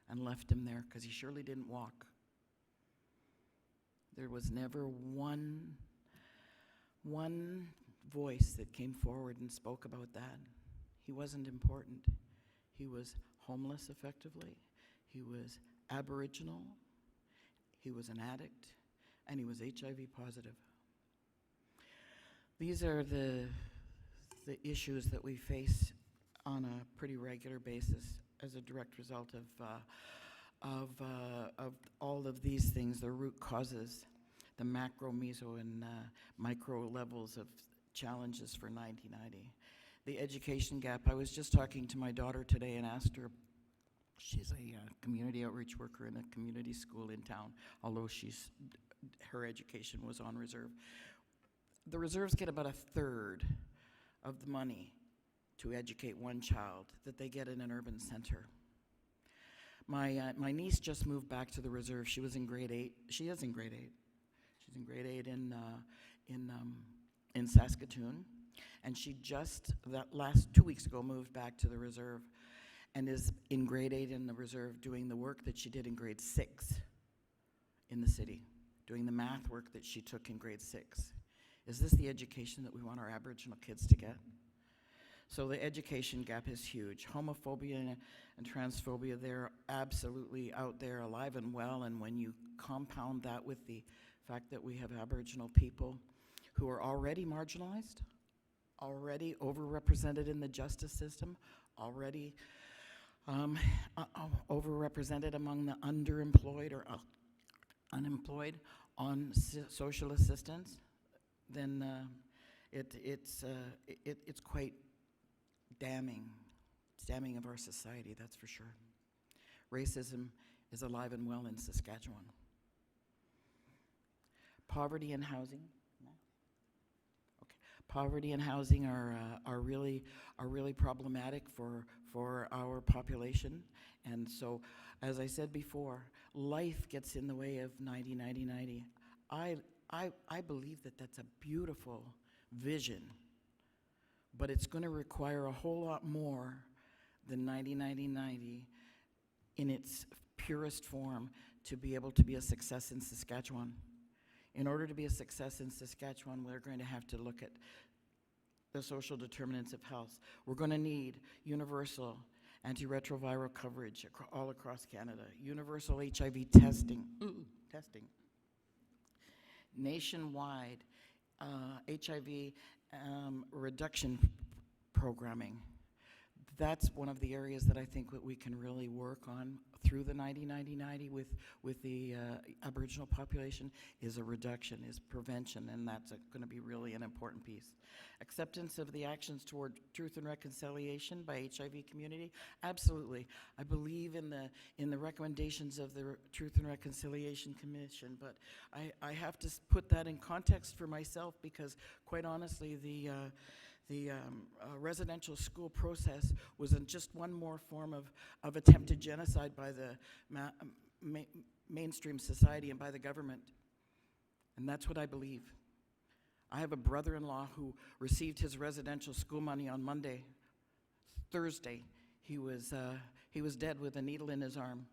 and left him there? Because he surely didn't walk. There was never one voice that came forward and spoke about that. He wasn't important. He was homeless effectively. He was Aboriginal. He was an addict. And he was HIV positive. These are the issues that we face on a pretty regular basis as a direct result of all of these things, the root causes, the macro, meso, and micro levels of challenges for 1990. the education gap. I was just talking to my daughter today and asked her, she's a community outreach worker in a community school in town, although her education was on reserve. The reserves get about 1/3 of the money to educate one child that they get in an urban center. My niece just moved back to the reserve. She was in grade 8. She is in grade 8. She's in grade 8 in Saskatoon, and she just that last 2 weeks ago moved back to the reserve, and is in grade 8 in the reserve doing the work that she did in grade 6 in the city, doing the math work that she took in grade 6. Is this the education that we want our Aboriginal kids to get? So the education gap is huge. Homophobia and transphobia, they're absolutely out there, alive and well, and when you compound that with the fact that we have Aboriginal people who are already marginalized, already overrepresented in the justice system, already overrepresented among the underemployed or unemployed on social assistance, then it's quite damning. It's damning of our society, that's for sure. Racism is alive and well in Saskatchewan. Poverty and housing. No? Okay. Poverty and housing are really problematic for our population, and so, as I said before, life gets in the way of 90-90-90. I believe that that's a beautiful vision, but it's going to require a whole lot more than 90-90-90 in its purest form to be able to be a success in Saskatchewan. In order to be a success in Saskatchewan, we're going to have to look at the social determinants of health. We're going to need universal antiretroviral coverage all across Canada, universal HIV testing, nationwide HIV reduction programming. That's one of the areas that I think that we can really work on through the 90-90-90 with the Aboriginal population, is a reduction, is prevention, and that's going to be really an important piece. Acceptance of the actions toward truth and reconciliation by HIV community, absolutely. I believe in the recommendations of the Truth and Reconciliation Commission, but I have to put that in context for myself, because quite honestly, the residential school process was just one more form of attempted genocide by the mainstream society and by the government. And that's what I believe. I have a brother-in-law who received his residential school money on Monday. Thursday, he was dead with a needle in his arm.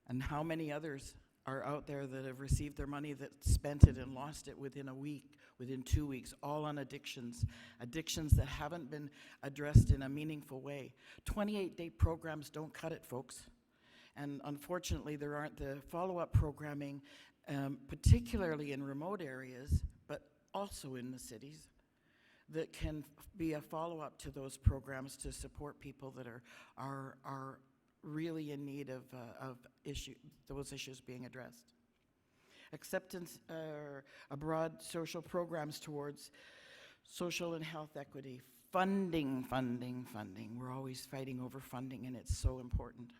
And how many others are out there that have received their money, that spent it and lost it within a week, within 2 weeks, all on addictions that haven't been addressed in a meaningful way. 28-day programs don't cut it, folks. And unfortunately, there aren't the follow-up programming, particularly in remote areas, but also in the cities, that can be a follow-up to those programs to support people that are really in need of those issues being addressed. Acceptance, broad social programs towards social and health equity. Funding. We're always fighting over funding, and it's so important.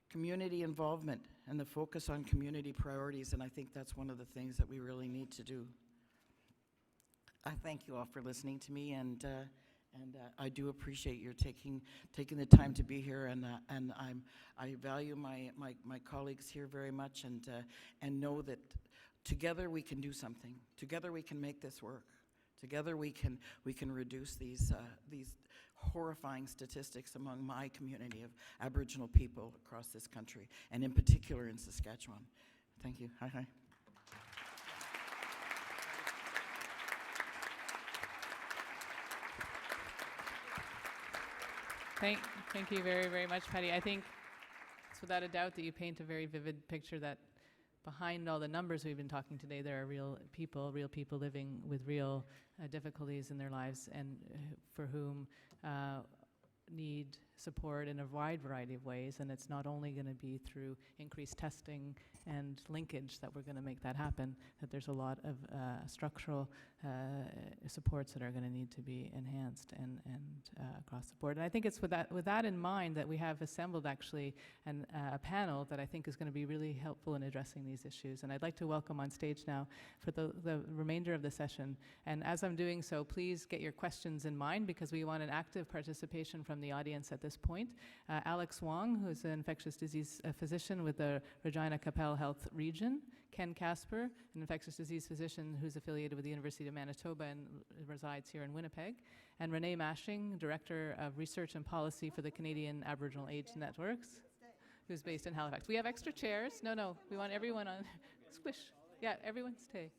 Community involvement and the focus on community priorities, and I think that's one of the things that we really need to do. I thank you all for listening to me, and I do appreciate your taking the time to be here, and I value my colleagues here very much, and know that together we can do something. Together we can make this work. Together we can reduce these horrifying statistics among my community of Aboriginal people across this country, and in particular in Saskatchewan. Thank you. Hi. Thank you very, very much, Patty. I think it's without a doubt that you paint a very vivid picture that behind all the numbers we've been talking today, there are real people living with real difficulties in their lives, and for whom need support in a wide variety of ways, and it's not only going to be through increased testing and linkage that we're going to make that happen, that there's a lot of structural supports that are going to need to be enhanced and across the board. And I think it's with that in mind that we have assembled actually a panel that I think is going to be really helpful in addressing these issues. And I'd like to welcome on stage now for the remainder of the session. And as I'm doing so, please get your questions in mind, because we want an active participation from the audience at this point. Alex Wong, who's an infectious disease physician with the Regina Capel Health Region. Ken Casper, an infectious disease physician who's affiliated with the University of Manitoba and resides here in Winnipeg. And Renee Mashing, Director of Research and Policy for the Canadian Aboriginal Age Networks, who's based in Halifax. We have extra chairs. No, we want everyone on. Squish. Yeah, everyone stay.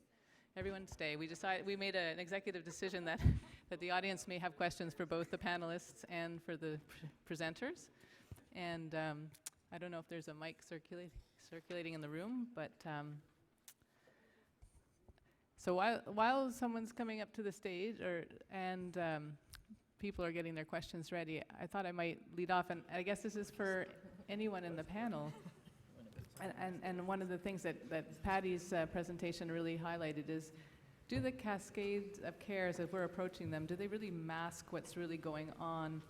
Everyone stay. We made an executive decision that the audience may have questions for both the panelists and for the presenters. And I don't know if there's a mic circulating in the room, but so while someone's coming up to the stage and people are getting their questions ready, I thought I might lead off, and I guess this is for anyone in the panel. And one of the things that Patty's presentation really highlighted is, do the cascades of cares, as we're approaching them, do they really mask what's really going on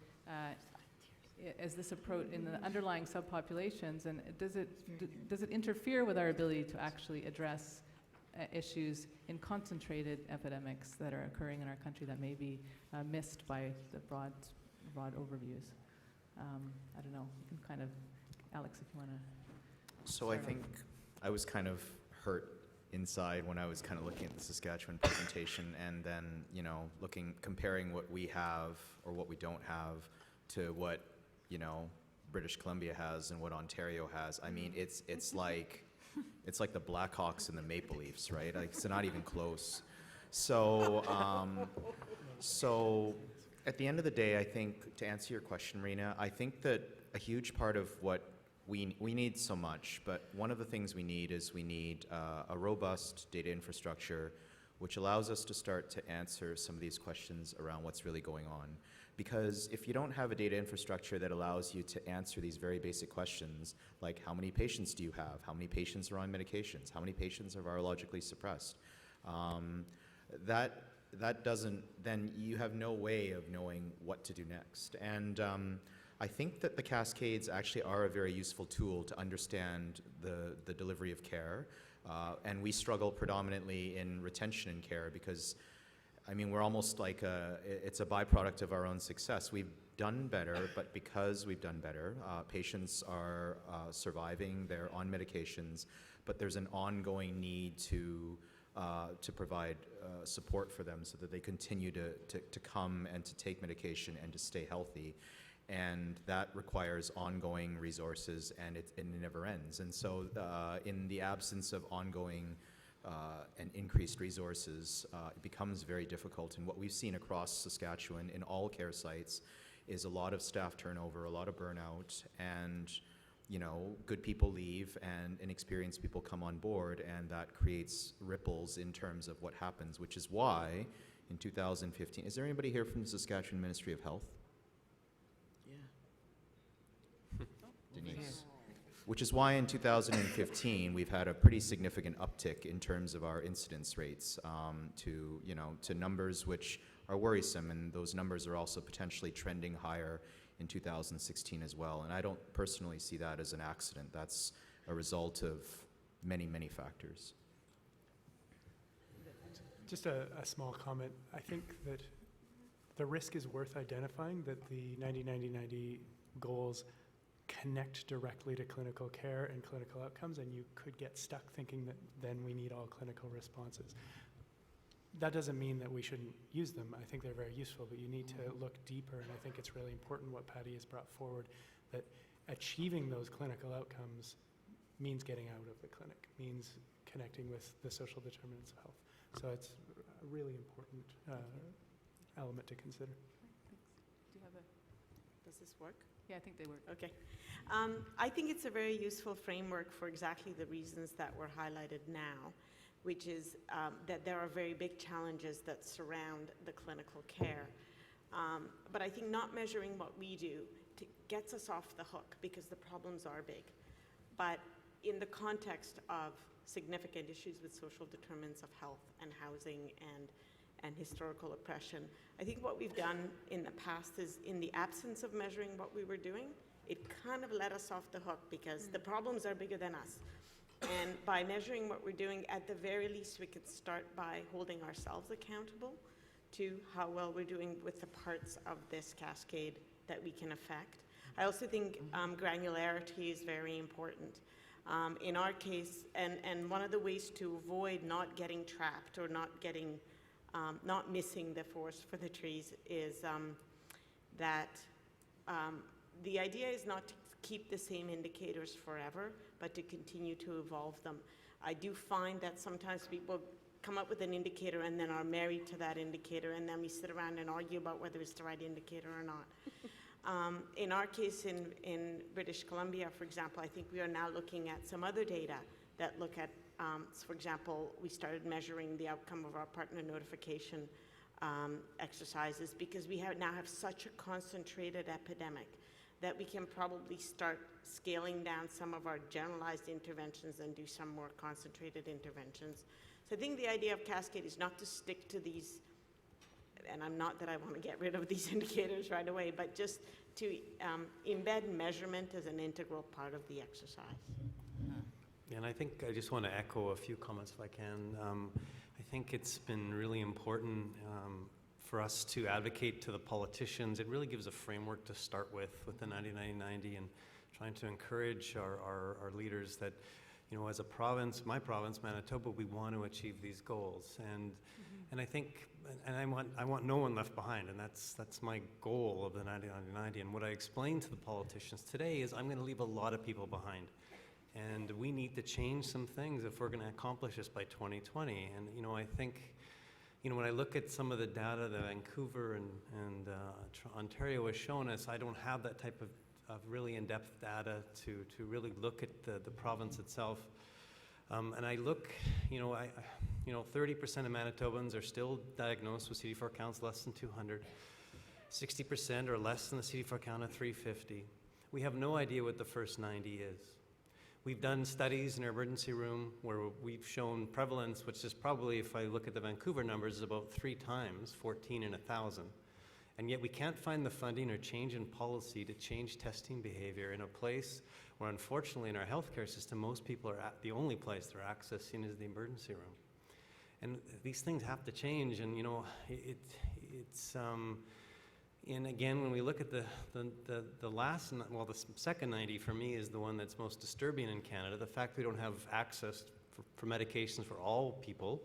as this approach in the underlying subpopulations, and does it interfere with our ability to actually address issues in concentrated epidemics that are occurring in our country that may be missed by the broad overviews? I don't know, you can kind of, Alex, if you want to. So I think I was kind of hurt inside when I was kind of looking at the Saskatchewan presentation, and then, you know, comparing what we have or what we don't have to what, you know, British Columbia has and what Ontario has. I mean, it's like the Blackhawks and the Maple Leafs, right? Like, it's not even close. So so at the end of the day, I think, to answer your question, Rena, I think that a huge part of what we need so much, but one of the things we need is a robust data infrastructure which allows us to start to answer some of these questions around what's really going on. Because if you don't have a data infrastructure that allows you to answer these very basic questions, like how many patients do you have, how many patients are on medications, how many patients are virologically suppressed, that doesn't, then you have no way of knowing what to do next. And I think that the cascades actually are a very useful tool to understand the delivery of care. And we struggle predominantly in retention in care because, I mean, we're almost like it's a byproduct of our own success. We've done better, but because we've done better, patients are surviving, they're on medications, but there's an ongoing need to provide support for them so that they continue to come and to take medication and to stay healthy. And that requires ongoing resources, and it never ends. And so in the absence of ongoing and increased resources, it becomes very difficult. And what we've seen across Saskatchewan in all care sites is a lot of staff turnover, a lot of burnout, and, you know, good people leave and inexperienced people come on board, and that creates ripples in terms of what happens, which is why in 2015, is there anybody here from the Saskatchewan Ministry of Health? Denise. Which is why in 2015 we've had a pretty significant uptick in terms of our incidence rates to numbers which are worrisome, and those numbers are also potentially trending higher in 2016 as well. And I don't personally see that as an accident. That's a result of many, many factors. Just a small comment. I think that the risk is worth identifying that the 90-90-90 goals connect directly to clinical care and clinical outcomes, and you could get stuck thinking that then we need all clinical responses. That doesn't mean that we shouldn't use them. I think they're very useful, but you need to look deeper, and I think it's really important what Patty has brought forward, that achieving those clinical outcomes means getting out of the clinic, means connecting with the social determinants of health. So it's a really important element to consider. Do you have Does this work? Yeah, I think they work. Okay. I think it's a very useful framework for exactly the reasons that were highlighted now, which is that there are very big challenges that surround the clinical care. But I think not measuring what we do gets us off the hook because the problems are big. But in the context of significant issues with social determinants of health and housing and historical oppression, I think what we've done in the past is, in the absence of measuring what we were doing, it kind of let us off the hook because the problems are bigger than us. And by measuring what we're doing, at the very least, we could start by holding ourselves accountable to how well we're doing with the parts of this cascade that we can affect. I also think granularity is very important. In our case, and one of the ways to avoid not getting trapped or not missing the forest for the trees is that the idea is not to keep the same indicators forever, but to continue to evolve them. I do find that sometimes people come up with an indicator and then are married to that indicator, and then we sit around and argue about whether it's the right indicator or not. In our case in British Columbia, for example, I think we are now looking at some other data that look at, for example, we started measuring the outcome of our partner notification exercises because we now have such a concentrated epidemic that we can probably start scaling down some of our generalized interventions and do some more concentrated interventions. So I think the idea of Cascade is not to stick to these, and I'm not that I want to get rid of these indicators right away, but just to embed measurement as an integral part of the exercise. And I think I just want to echo a few comments if I can. I think it's been really important for us to advocate to the politicians. It really gives a framework to start with the 90-90-90, and trying to encourage our leaders that, you know, as a province, my province, Manitoba, we want to achieve these goals. And I think, and I want no one left behind, and that's my goal of the 90-90-90. And what I explained to the politicians today is I'm going to leave a lot of people behind. And we need to change some things if we're going to accomplish this by 2020. And, you know, I think, you know, when I look at some of the data that Vancouver and Ontario has shown us, I don't have that type of really in-depth data to really look at the province itself. And I look, you know, 30% of Manitobans are still diagnosed with CD4 counts less than 200. 60% are less than the CD4 count of 350. We have no idea what the first 90 is. We've done studies in our emergency room where we've shown prevalence, which is probably, if I look at the Vancouver numbers, is about 3 times, 14 in 1,000. And yet we can't find the funding or change in policy to change testing behavior in a place where, unfortunately, in our healthcare system, most people are the only place they're accessing is the emergency room. And these things have to change, and, you know, it's and again, when we look at the second 90 for me is the one that's most disturbing in Canada. The fact we don't have access for medications for all people.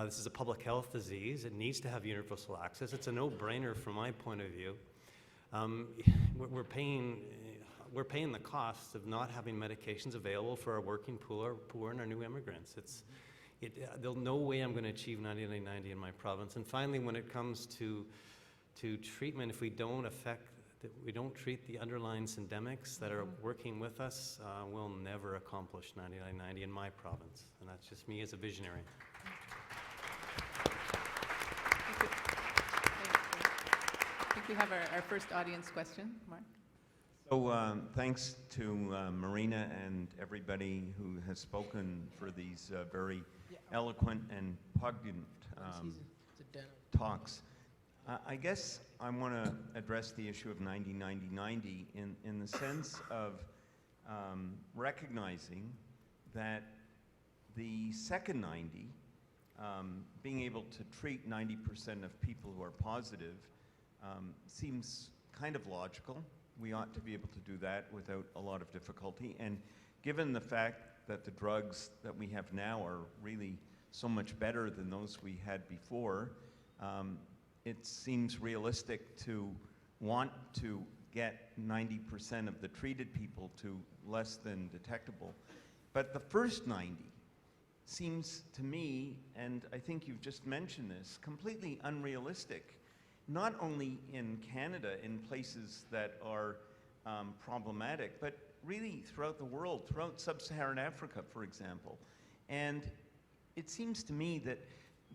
This is a public health disease. It needs to have universal access. It's a no-brainer from my point of view. We're paying the cost of not having medications available for our working poor and our new immigrants. There's no way I'm going to achieve 90-90 in my province. And finally, when it comes to treatment, if we don't treat the underlying syndemics that are working with us, we'll never accomplish 90-90 in my province. And that's just me as a visionary. I think we have our first audience question. Mark? So thanks to Marina and everybody who has spoken for these very eloquent and poignant talks. I guess I want to address the issue of 90-90-90 in the sense of recognizing that the second 90, being able to treat 90% of people who are positive, seems kind of logical. We ought to be able to do that without a lot of difficulty. And given the fact that the drugs that we have now are really so much better than those we had before, it seems realistic to want to get 90% of the treated people to less than detectable. But the first 90 seems to me, and I think you've just mentioned this, completely unrealistic. Not only in Canada, in places that are problematic, but really throughout the world, throughout sub-Saharan Africa, for example. And it seems to me that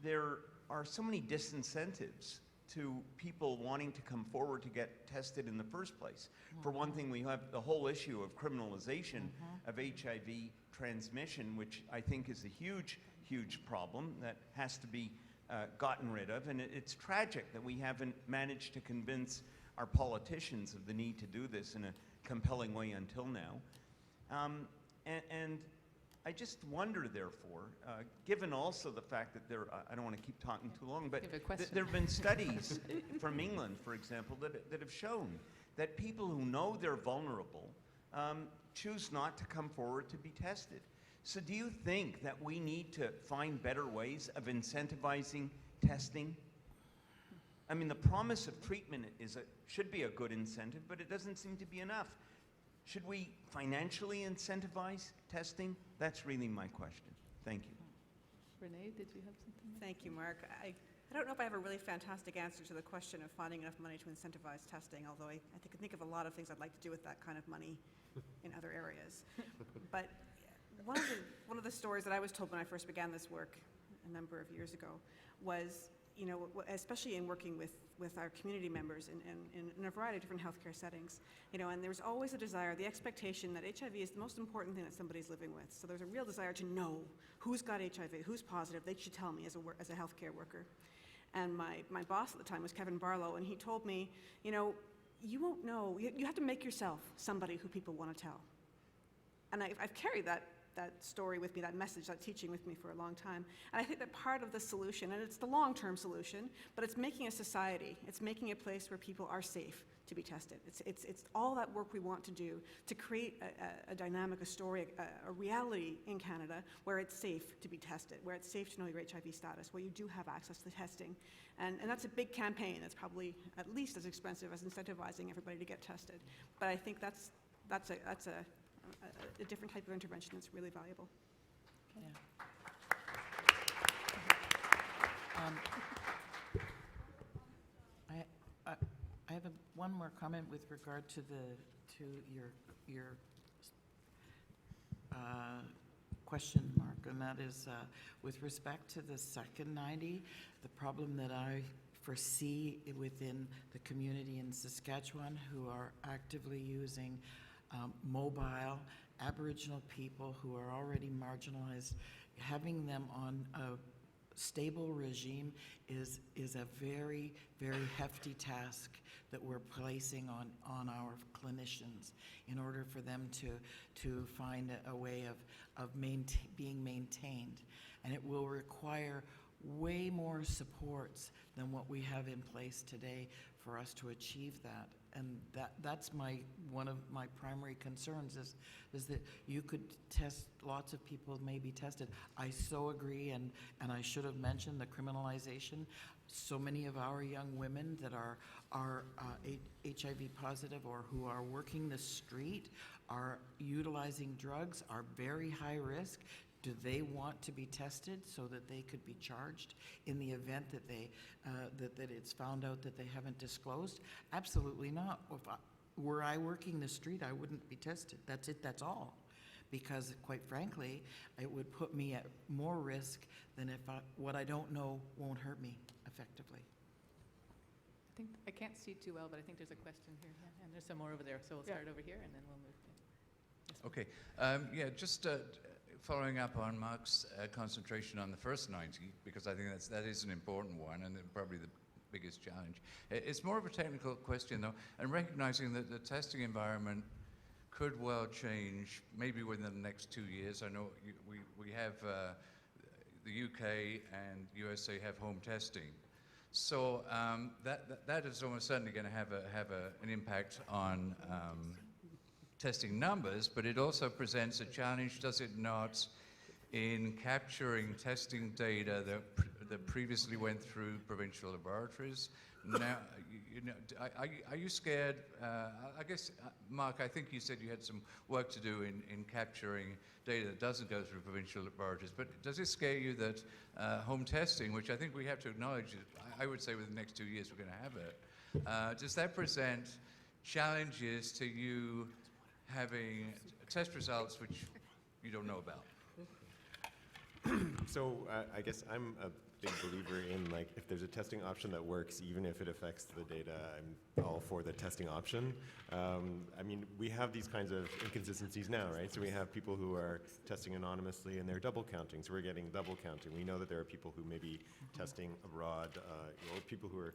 there are so many disincentives to people wanting to come forward to get tested in the first place. For one thing, we have the whole issue of criminalization of HIV transmission, which I think is a huge, huge problem that has to be gotten rid of. And it's tragic that we haven't managed to convince our politicians of the need to do this in a compelling way until now. And I just wonder, therefore, given also the fact that I don't want to keep talking too long, but there have been studies from England, for example, that have shown that people who know they're vulnerable choose not to come forward to be tested. So do you think that we need to find better ways of incentivizing testing? I mean, the promise of treatment should be a good incentive, but it doesn't seem to be enough. Should we financially incentivize testing? That's really my question. Thank you. Renee, did you have something? Thank you, Mark. I don't know if I have a really fantastic answer to the question of finding enough money to incentivize testing, although I can think of a lot of things I'd like to do with that kind of money in other areas. But one of the stories that I was told when I first began this work a number of years ago was, you know, especially in working with our community members in a variety of different healthcare settings, you know, and there's always a desire, the expectation that HIV is the most important thing that somebody's living with. So there's a real desire to know who's got HIV, who's positive. They should tell me as a healthcare worker. And my boss at the time was Kevin Barlow, and he told me, you know, you won't know. You have to make yourself somebody who people want to tell. And I've carried that story with me, that message, that teaching with me for a long time. And I think that part of the solution, and it's the long-term solution, but it's making a society, it's making a place where people are safe to be tested. It's all that work we want to do to create a dynamic, a story, a reality in Canada where it's safe to be tested, where it's safe to know your HIV status, where you do have access to testing. And that's a big campaign that's probably at least as expensive as incentivizing everybody to get tested. But I think that's a different type of intervention that's really valuable. Yeah. I have one more comment with regard to your question, Mark, and that is with respect to the second 90, the problem that I foresee within the community in Saskatchewan who are actively using mobile Aboriginal people who are already marginalized, having them on a stable regime is a very, very hefty task that we're placing on our clinicians in order for them to find a way of being maintained. And it will require way more supports than what we have in place today for us to achieve that. And that's one of my primary concerns is that you could test, lots of people may be tested. I so agree, and I should have mentioned the criminalization. So many of our young women that are HIV positive or who are working the street, are utilizing drugs, are very high risk. Do they want to be tested so that they could be charged in the event that that it's found out that they haven't disclosed? Absolutely not. Were I working the street, I wouldn't be tested. That's it, that's all. Because quite frankly, it would put me at more risk than if what I don't know won't hurt me effectively. I can't see too well, but I think there's a question here. Yeah, and there's some more over there, so we'll start over here and then we'll move. Okay, yeah, just following up on Mark's concentration on the first 90, because I think that is an important one and probably the biggest challenge. It's more of a technical question though, and recognizing that the testing environment could well change maybe within the next 2 years. I know we have the UK and USA have home testing. So that is almost certainly going to have an impact on testing numbers, but it also presents a challenge, does it not, in capturing testing data that previously went through provincial laboratories. Now, are you scared? I guess, Mark, I think you said you had some work to do in capturing data that doesn't go through provincial laboratories, but does it scare you that home testing, which I think we have to acknowledge, I would say within the next 2 years we're going to have it, does that present challenges to you having test results which you don't know about? So I guess I'm big believer in, like, if there's a testing option that works, even if it affects the data, I'm all for the testing option. I mean, we have these kinds of inconsistencies now, right? So we have people who are testing anonymously and they're double counting, so we're getting double counting. We know that there are people who may be testing abroad, or people who are,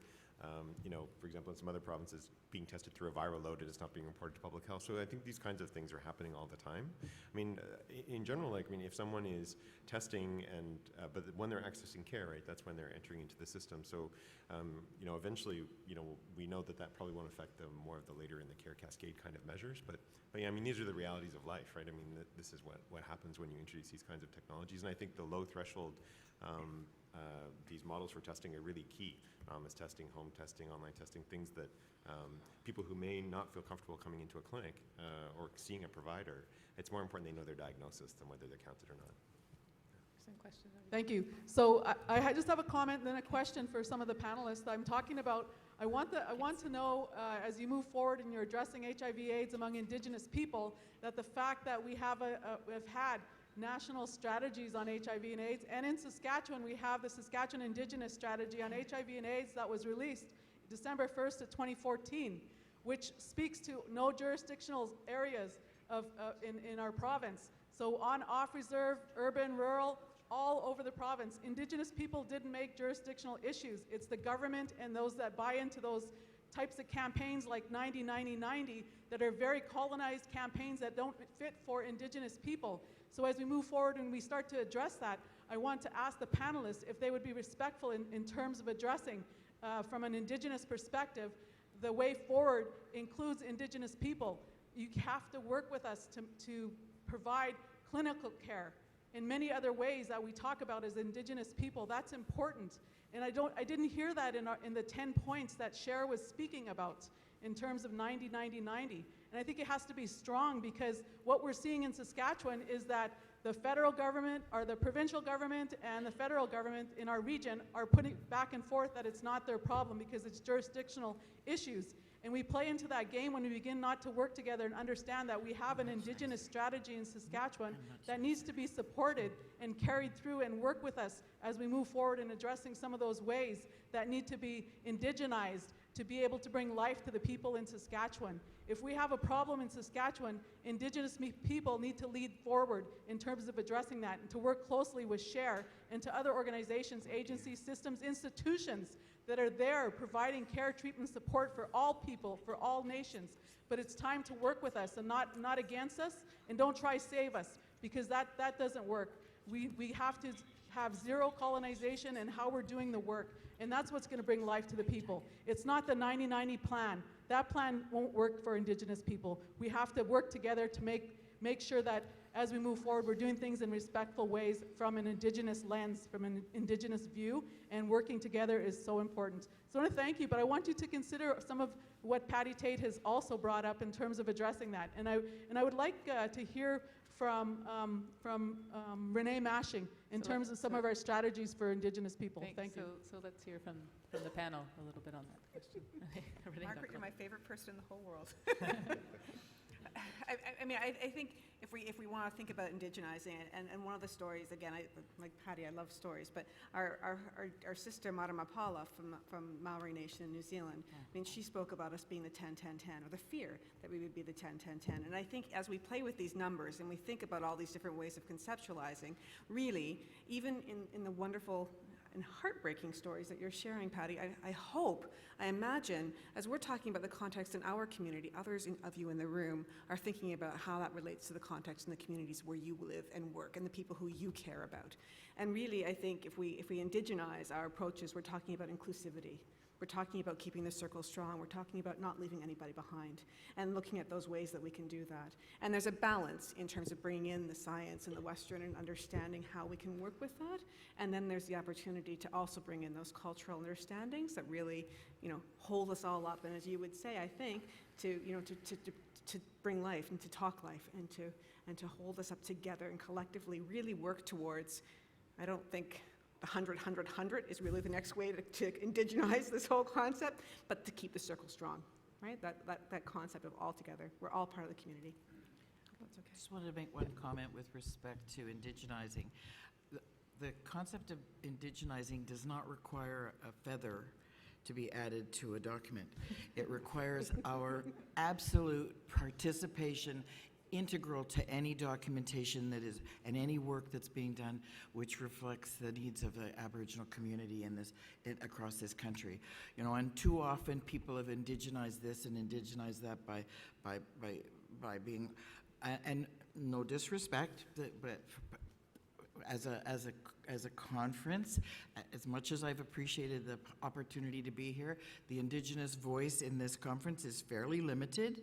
you know, for example, in some other provinces, being tested through a viral load and it's not being reported to public health. So I think these kinds of things are happening all the time. I mean, in general, like, I mean, if someone is testing and, but when they're accessing care, right, that's when they're entering into the system. So, you know, eventually, you know, we know that that probably won't affect them more of the later in the care cascade kind of measures. But yeah, I mean, these are the realities of life, right? I mean, this is what happens when you introduce these kinds of technologies. And I think the low threshold, these models for testing are really key. As testing, home testing, online testing, things that people who may not feel comfortable coming into a clinic or seeing a provider, it's more important they know their diagnosis than whether they're counted or not. Excellent question. Thank you. So I just have a comment and then a question for some of the panelists. I'm talking about, I want to know, as you move forward and you're addressing HIV/AIDS among Indigenous people, that the fact that we have had national strategies on HIV and AIDS, and in Saskatchewan we have the Saskatchewan Indigenous Strategy on HIV and AIDS that was released December 1st of 2014, which speaks to no jurisdictional areas in our province. So on off-reserve, urban, rural, all over the province, Indigenous people didn't make jurisdictional issues. It's the government and those that buy into those types of campaigns like 90-90-90 that are very colonized campaigns that don't fit for Indigenous people. So as we move forward and we start to address that, I want to ask the panelists if they would be respectful in terms of addressing, from an Indigenous perspective, the way forward includes Indigenous people. You have to work with us to provide clinical care in many other ways that we talk about as Indigenous people. That's important. And I didn't hear that in the 10 points that Cher was speaking about in terms of 90-90-90. And I think it has to be strong, because what we're seeing in Saskatchewan is that the federal government, or the provincial government and the federal government in our region are putting back and forth that it's not their problem because it's jurisdictional issues. And we play into that game when we begin not to work together and understand that we have an Indigenous strategy in Saskatchewan that needs to be supported and carried through and work with us as we move forward in addressing some of those ways that need to be indigenized to be able to bring life to the people in Saskatchewan. If we have a problem in Saskatchewan, Indigenous people need to lead forward in terms of addressing that, and to work closely with SHARE and to other organizations, agencies, systems, institutions that are there providing care, treatment, support for all people, for all nations. But it's time to work with us and not against us, and don't try save us, because that doesn't work. We have to have zero colonization in how we're doing the work, and that's what's going to bring life to the people. It's not the 90-90 plan. That plan won't work for Indigenous people. We have to work together to make sure that as we move forward, we're doing things in respectful ways from an Indigenous lens, from an Indigenous view, and working together is so important. So I want to thank you, but I want you to consider some of what Patty Tate has also brought up in terms of addressing that. And I would like to hear from Renee Mashing in terms of some of our strategies for Indigenous people. Thank you. So let's hear from the panel a little bit on that question. Margaret, you're my favorite person in the whole world. I mean, I think if we want to think about indigenizing it, and one of the stories, again, like Patty, I love stories, but our sister Maramapala from Maori Nation in New Zealand, I mean, she spoke about us being the 10-10-10, or the fear that we would be the 10-10-10. And I think as we play with these numbers and we think about all these different ways of conceptualizing, really, even in the wonderful and heartbreaking stories that you're sharing, Patty, I hope, I imagine, as we're talking about the context in our community, others of you in the room are thinking about how that relates to the context in the communities where you live and work and the people who you care about. And really, I think if we indigenize our approaches, we're talking about inclusivity. We're talking about keeping the circle strong. We're talking about not leaving anybody behind and looking at those ways that we can do that. And there's a balance in terms of bringing in the science and the Western and understanding how we can work with that. And then there's the opportunity to also bring in those cultural understandings that really, hold us all up. And as you would say, I think, to bring life and to talk life and to hold us up together and collectively really work towards, I don't think 100 is really the next way to indigenize this whole concept, but to keep the circle strong, right? That concept of all together. We're all part of the community. That's okay. Just wanted to make one comment with respect to indigenizing. the concept of indigenizing does not require a feather to be added to a document. It requires our absolute participation, integral to any documentation that is, and any work that's being done which reflects the needs of the Aboriginal community across this country. You know, and too often people have indigenized this and indigenized that by being, and no disrespect, but as a conference, as much as I've appreciated the opportunity to be here, the Indigenous voice in this conference is fairly limited.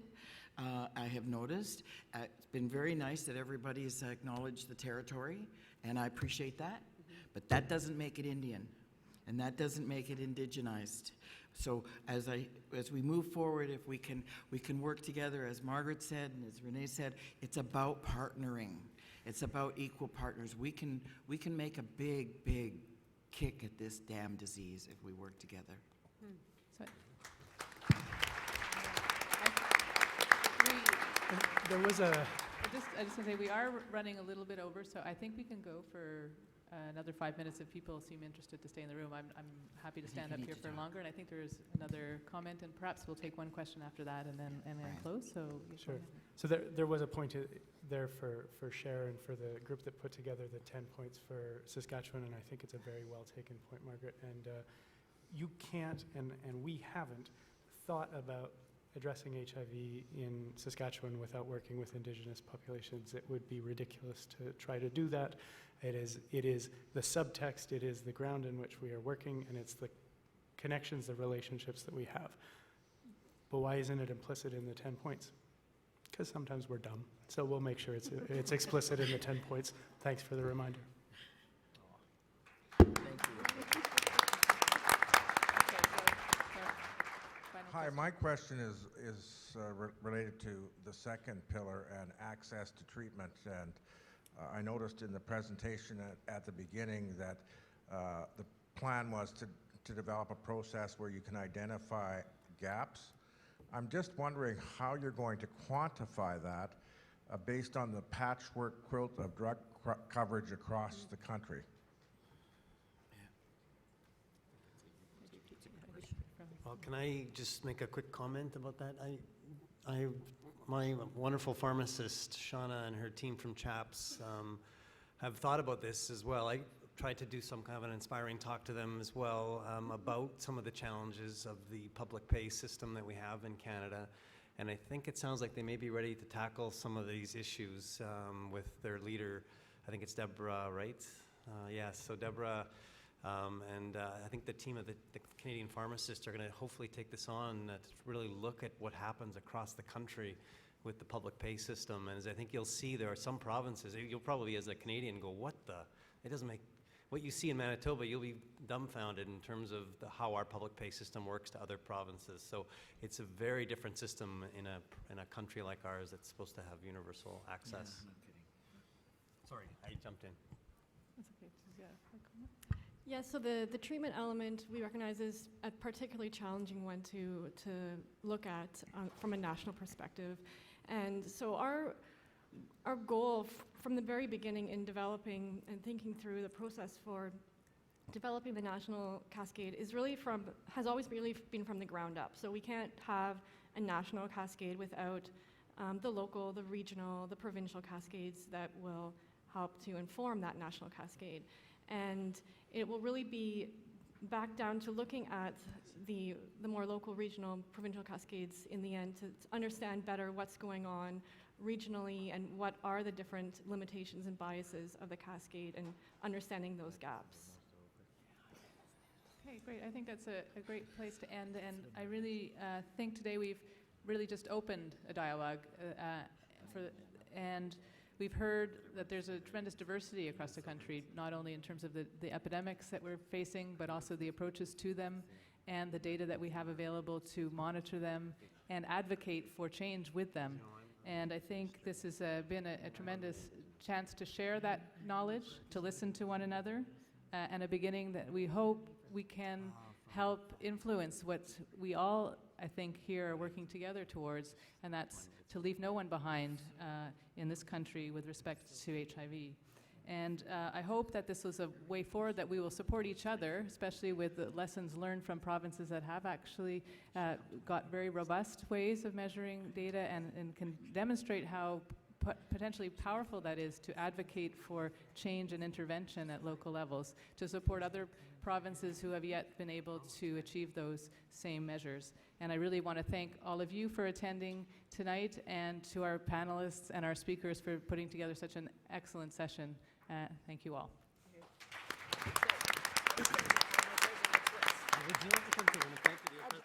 I have noticed. It's been very nice that everybody's acknowledged the territory, and I appreciate that. But that doesn't make it Indian, and that doesn't make it indigenized. So as we move forward, if we can work together, as Margaret said and as Renee said, it's about partnering. It's about equal partners. We can make a big, big kick at this damn disease if we work together. So, There was a... I just want to say we are running a little bit over, so I think we can go for another 5 minutes if people seem interested to stay in the room. I'm happy to stand up here for longer, and I think there's another comment, and perhaps we'll take one question after that and then close. So sure. So there was a point there for Cher and for the group that put together the 10 points for Saskatchewan, and I think it's a very well taken point, Margaret. And you can't, and we haven't thought about addressing HIV in Saskatchewan without working with Indigenous populations. It would be ridiculous to try to do that. It is the subtext, it is the ground in which we are working, and it's the connections, the relationships that we have. But why isn't it implicit in the 10 points? Because sometimes we're dumb. So we'll make sure it's explicit in the 10 points. Thanks for the reminder. Thank you. Hi, my question is related to the second pillar and access to treatment. And I noticed in the presentation at the beginning that the plan was to develop a process where you can identify gaps. I'm just wondering how you're going to quantify that based on the patchwork quilt of drug coverage across the country. Well, can I just make a quick comment about that? My wonderful pharmacist, Shauna, and her team from CHAPS have thought about this as well. I tried to do some kind of an inspiring talk to them as well about some of the challenges of the public pay system that we have in Canada. And I think it sounds like they may be ready to tackle some of these issues with their leader. I think it's Deborah, right? Yes, so Deborah. And I think the team of the Canadian pharmacists are going to hopefully take this on to really look at what happens across the country with the public pay system. And as I think you'll see, there are some provinces, you'll probably as a Canadian go, what the? It doesn't make, what you see in Manitoba, you'll be dumbfounded in terms of how our public pay system works to other provinces. So it's a very different system in a country like ours that's supposed to have universal access. Yeah, no kidding. Sorry, I jumped in. that's okay. Yeah. Yeah, so the treatment element we recognize is a particularly challenging one to look at from a national perspective. And so our goal from the very beginning in developing and thinking through the process for developing the national cascade has always really been from the ground up. So we can't have a national cascade without the local, the regional, the provincial cascades that will help to inform that national cascade. And it will really be back down to looking at the more local, regional, provincial cascades in the end to understand better what's going on regionally and what are the different limitations and biases of the cascade and understanding those gaps. Okay, great. I think that's a great place to end. And I really think today we've really just opened a dialogue and we've heard that there's a tremendous diversity across the country, not only in terms of the epidemics that we're facing, but also the approaches to them and the data that we have available to monitor them and advocate for change with them. And I think this has been a tremendous chance to share that knowledge, to listen to one another, and a beginning that we hope we can help influence what we all, I think, here are working together towards, and that's to leave no one behind in this country with respect to HIV. And I hope that this was a way forward, that we will support each other, especially with the lessons learned from provinces that have actually got very robust ways of measuring data and can demonstrate how potentially powerful that is to advocate for change and intervention at local levels, to support other provinces who have yet been able to achieve those same measures. And I really want to thank all of you for attending tonight, and to our panelists and our speakers for putting together such an excellent session. Thank you all. Would you like to come to one? Thank you.